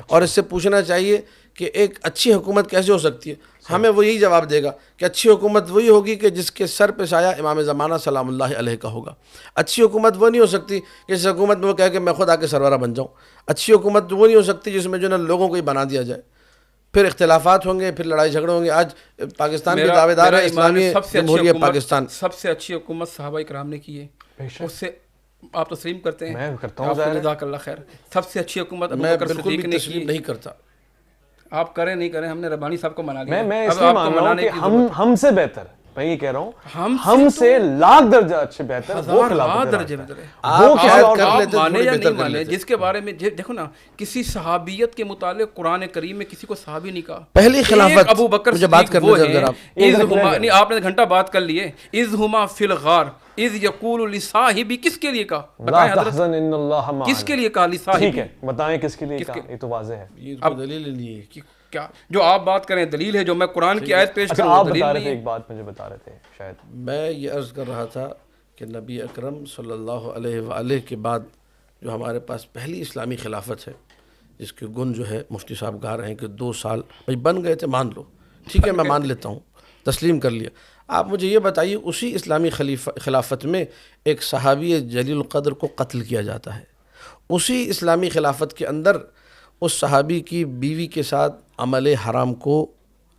اور اس سے پوچھنا چاہیے کہ ایک اچھی حکومت کیسے ہو سکتی ہے. ہمیں وہ یہی جواب دے گا کہ اچھی حکومت وہی ہوگی کہ جس کے سر پہ سایہ امام زمانہ سلام اللہ علیہ کا ہوگا. اچھی حکومت وہ نہیں ہو سکتی کہ اس حکومت میں وہ کہے کہ میں خود آ کے سرورہ بن جاؤں. اچھی حکومت وہ نہیں ہو سکتی جس میں جو نا لوگوں کو ہی بنا دیا جائے. پھر اختلافات ہوں گے، پھر لڑائی جھگڑے ہوں گے. آج پاکستان کے دعوے دار ہے اسلامی جمہوریہ پاکستان. سب سے اچھی حکومت صحابہ کرام نے کی ہے، اس سے آپ تسلیم کرتے ہیں؟ میں کرتا ہوں. جزاک اللہ خیر. سب سے اچھی حکومت ابو میں بکر بالکل صدیق بھی نے تسلیم کی. نہیں کرتا. آپ کریں نہیں کریں، ہم نے ربانی صاحب کو منا لیا. میں اس لیے مان رہا ہوں کہ ہم سے بہتر، میں یہ کہہ رہا ہوں ہم سے لاکھ درجہ اچھے بہتر وہ خلافت درجے میں آپ مانے یا نہیں مانے، جس کے بارے میں دیکھو نا، کسی صحابیت کے متعلق قرآن کریم میں کسی کو صحابی نہیں کہا. پہلی خلافت ابو بکر مجھے بات کرنے دیں ذرا. نہیں، آپ نے گھنٹہ بات کر لیے. اذ ہما فی الغار اذ یقول لصاحبی، کس کے لیے کہا؟ بتائیں حضرت، کس کے لیے کہا لصاحبی؟ ٹھیک ہے بتائیں کس کے لیے کہا، یہ تو واضح ہے. اب دلیل نہیں ہے کیا جو آپ بات کریں دلیل ہے، جو میں قرآن کی آیت پیش کروں آپ دلیل بتا رہے نہیں تھے، ہے. ایک بات مجھے بتا رہے تھے شاید. میں یہ عرض کر رہا تھا کہ نبی اکرم صلی اللہ علیہ وآلہ کے بعد جو ہمارے پاس پہلی اسلامی خلافت ہے، جس کے گن جو ہے مفتی صاحب گا رہے ہیں کہ 2 سال بھائی بن گئے تھے، مان لو ٹھیک ہے، میں مان لیتا ہوں، تسلیم کر لیا. آپ مجھے یہ بتائیے اسی اسلامی خلافت میں ایک صحابی جلیل القدر کو قتل کیا جاتا ہے. اسی اسلامی خلافت کے اندر اس صحابی کی بیوی کے ساتھ عمل حرام کو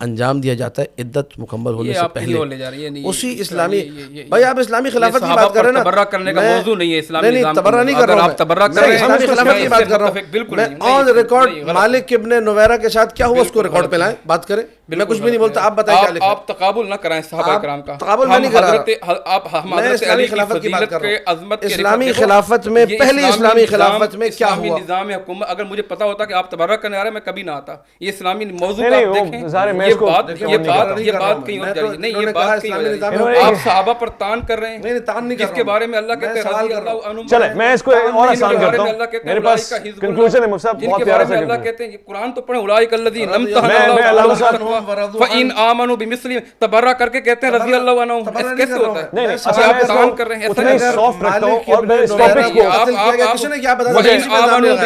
انجام دیا جاتا ہے عدت مکمل ہونے سے پہلے. اسی اسلامی بھائی آپ اسلامی خلافت کی بات کر رہے ہیں نا، تبرہ کرنے کا موضوع نہیں ہے اسلامی نہیں نظام. تبرہ نہیں کر رہا ہوں، آپ تبرہ میں اسلامی خلافت کی بات کر رہا ہوں. میں آن ریکارڈ مالک ابن نویرہ کے ساتھ کیا ہوا اس کو ریکارڈ پہ لائیں، بات کریں. میں کچھ بھی نہیں بولتا، آپ بتائیں کیا لکھا. آپ تقابل نہ کرائیں صحابہ کرام کا. تقابل میں نہیں کر رہا، میں اسلامی خلافت کی بات کر رہا ہوں. اسلامی خلافت میں پہلی اسلامی خلافت میں کیا ہوا؟ نظام حکومت. اگر مجھے پتا ہوتا کہ آپ تبرہ کرنے آ رہے ہیں میں کبھی نہ آتا. یہ اسلامی موضوع آپ دیکھیں، یہ بات کہیں اور جا رہی ہے. نہیں، یہ بات کہیں اور جا رہی ہے. آپ صحابہ پر تان کر رہے ہیں جس کے بارے میں اللہ کہتے ہیں رضی اللہ عنہم. چلے میں اس کو اور آسان کرتا ہوں، میرے پاس کنکلوژن ہے مصعب، جن بہت کے پیارا بارے سا میں اللہ کنکلوژن. کہتے ہیں قرآن تو پڑھیں، اولئک الذین لم یهن اللہ فإن آمنوا بمثل تبرہ کر کے کہتے ہیں رضی اللہ عنہم. کیسے ہوتا ہے؟ نہیں آپ تان کر رہے ہیں. اتنا ہی سافٹ رکھتا ہوں اور میں اس ٹاپک کو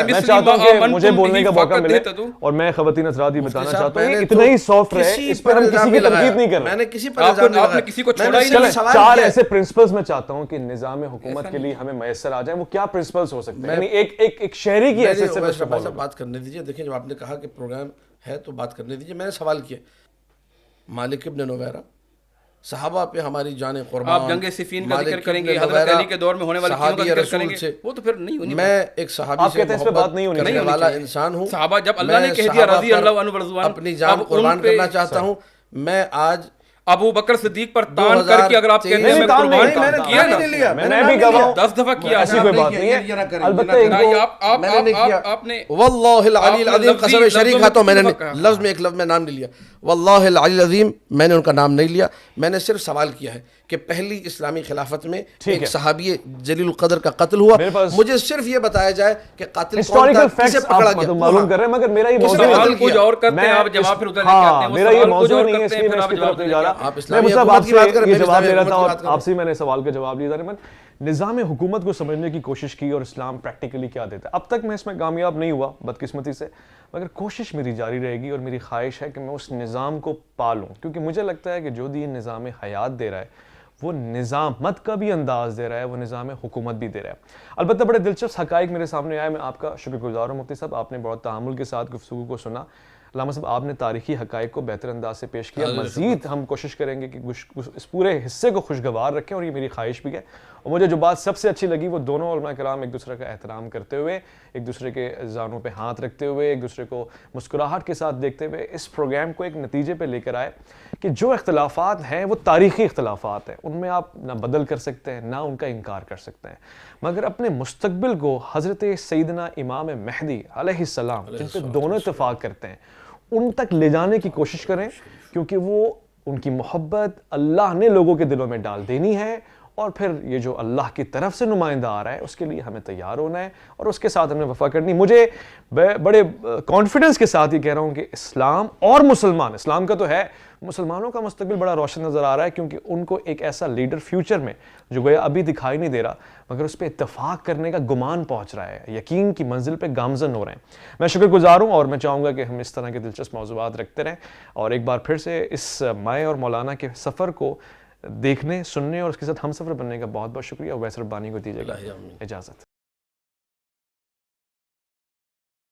میں چاہتا ہوں کہ مجھے بولنے کا موقع ملے اور میں خواتین حضرات بھی بتانا چاہتا ہوں اتنا ہی سافٹ رہے، اس پر ہم کسی کی تنقید نہیں کر رہے. میں نے کسی پر الزام نہیں لگایا. کسی کو چھوڑا ہی نہیں. 4 ایسے پرنسپلز میں چاہتا ہوں کہ نظام حکومت کے لیے ہمیں میسر آ جائیں. وہ کیا پرنسپلز ہو سکتے ہیں؟ یعنی ایک شہری کی حیثیت سے میں اس کو بات کرنے دیجیے. دیکھیں جب آپ نے کہا کہ پروگرام ہے تو بات کرنے دیجیے. میں نے سوال کیا مالک ابن نویرہ صحابہ پہ ہماری جانیں قربان، آپ جنگ صفین کا ذکر کریں گے، حضرت علی کے دور میں ہونے والی چیزوں کا ذکر کریں گے، وہ تو پھر نہیں ہونی. میں ایک صحابی سے محبت کرنے والا انسان ہوں. صحابہ جب اللہ نے کہہ دیا رضی اللہ عنہ ورضوان، اپنی جان قربان کرنا چاہتا ہوں. میں آج ابو بکر صدیق پر تان کر کے اگر آپ کہتے ہیں میں قربان کیا نا، میں بھی گواہ 10 دفعہ کیا. ایسی کوئی بات نہیں ہے. البتہ آپ نے واللہ العلی العظیم قسم شریک ہاتھوں میں نے لفظ میں ایک لفظ میں نام نہیں لیا. واللہ العلی العظیم میں نے ان کا نام نہیں لیا. میں نے صرف سوال کیا ہے کہ پہلی اسلامی خلافت میں ایک صحابی جلیل القدر کا قتل ہوا. مجھے صرف یہ بتایا جائے کہ قاتل کون تھا، کسے پکڑا گیا. معلوم کر رہے ہیں مگر میرا یہ موضوع سوال کچھ اور کرتے ہیں، آپ جواب پھر ادھر لے کے آتے ہیں. میرا یہ موضوع نہیں ہے، اس لیے میں اس کی طرف نہیں جا رہا. میں مصعب آپ سے یہ جواب لے رہا تھا اور آپ سے میں نے سوال کا جواب لیا. نظام حکومت کو سمجھنے کی کوشش کی اور اسلام پریکٹیکلی کیا دیتا ہے. اب تک میں اس میں کامیاب نہیں ہوا بدقسمتی سے، مگر کوشش میری جاری رہے گی اور میری خواہش ہے کہ میں اس نظام کو پالوں، کیونکہ مجھے لگتا ہے کہ جو دین نظام حیات دے رہا ہے وہ نظامت کا بھی انداز دے رہا ہے، وہ نظام حکومت بھی دے رہا ہے. البتہ بڑے دلچسپ حقائق میرے سامنے آئے. میں آپ کا شکر گزار ہوں مفتی صاحب، آپ نے بہت تحمل کے ساتھ گفتگو کو سنا. علامہ صاحب آپ نے تاریخی حقائق کو بہتر انداز سے پیش کیا. مزید ہم کوشش کریں گے کہ اس پورے حصے کو خوشگوار رکھیں, اور یہ میری خواہش بھی ہے. اور مجھے جو بات سب سے اچھی لگی وہ دونوں علماء کرام ایک دوسرے کا احترام کرتے ہوئے, ایک دوسرے کے زانوں پہ ہاتھ رکھتے ہوئے, ایک دوسرے کو مسکراہٹ کے ساتھ دیکھتے ہوئے اس پروگرام کو ایک نتیجے پہ لے کر آئے کہ جو اختلافات ہیں وہ تاریخی اختلافات ہیں, ان میں آپ نہ بدل کر سکتے ہیں نہ ان کا انکار کر سکتے ہیں, مگر اپنے مستقبل کو حضرت سیدنا امام مہدی علیہ السلام جن پہ دونوں اتفاق کرتے ہیں ان تک لے جانے کی کوشش کریں, کیونکہ وہ ان کی محبت اللہ نے لوگوں کے دلوں میں ڈال دینی ہے, اور پھر یہ جو اللہ کی طرف سے نمائندہ آ رہا ہے اس کے لیے ہمیں تیار ہونا ہے اور اس کے ساتھ ہمیں وفا کرنی. مجھے بڑے کانفیڈنس کے ساتھ یہ کہہ رہا ہوں کہ اسلام اور مسلمان, اسلام کا تو ہے, مسلمانوں کا مستقبل بڑا روشن نظر آ رہا ہے, کیونکہ ان کو ایک ایسا لیڈر فیوچر میں جو گویا ابھی دکھائی نہیں دے رہا مگر اس پہ اتفاق کرنے کا گمان پہنچ رہا ہے, یقین کی منزل پہ گامزن ہو رہے ہیں. میں شکر گزار ہوں اور میں چاہوں گا کہ ہم اس طرح کے دلچسپ موضوعات رکھتے رہیں, اور ایک بار پھر سے اس میں اور مولانا کے سفر کو دیکھنے, سننے اور اس کے ساتھ ہم سفر بننے کا بہت بہت شکریہ. ویسر بانی کو دیجیے گا اجازت.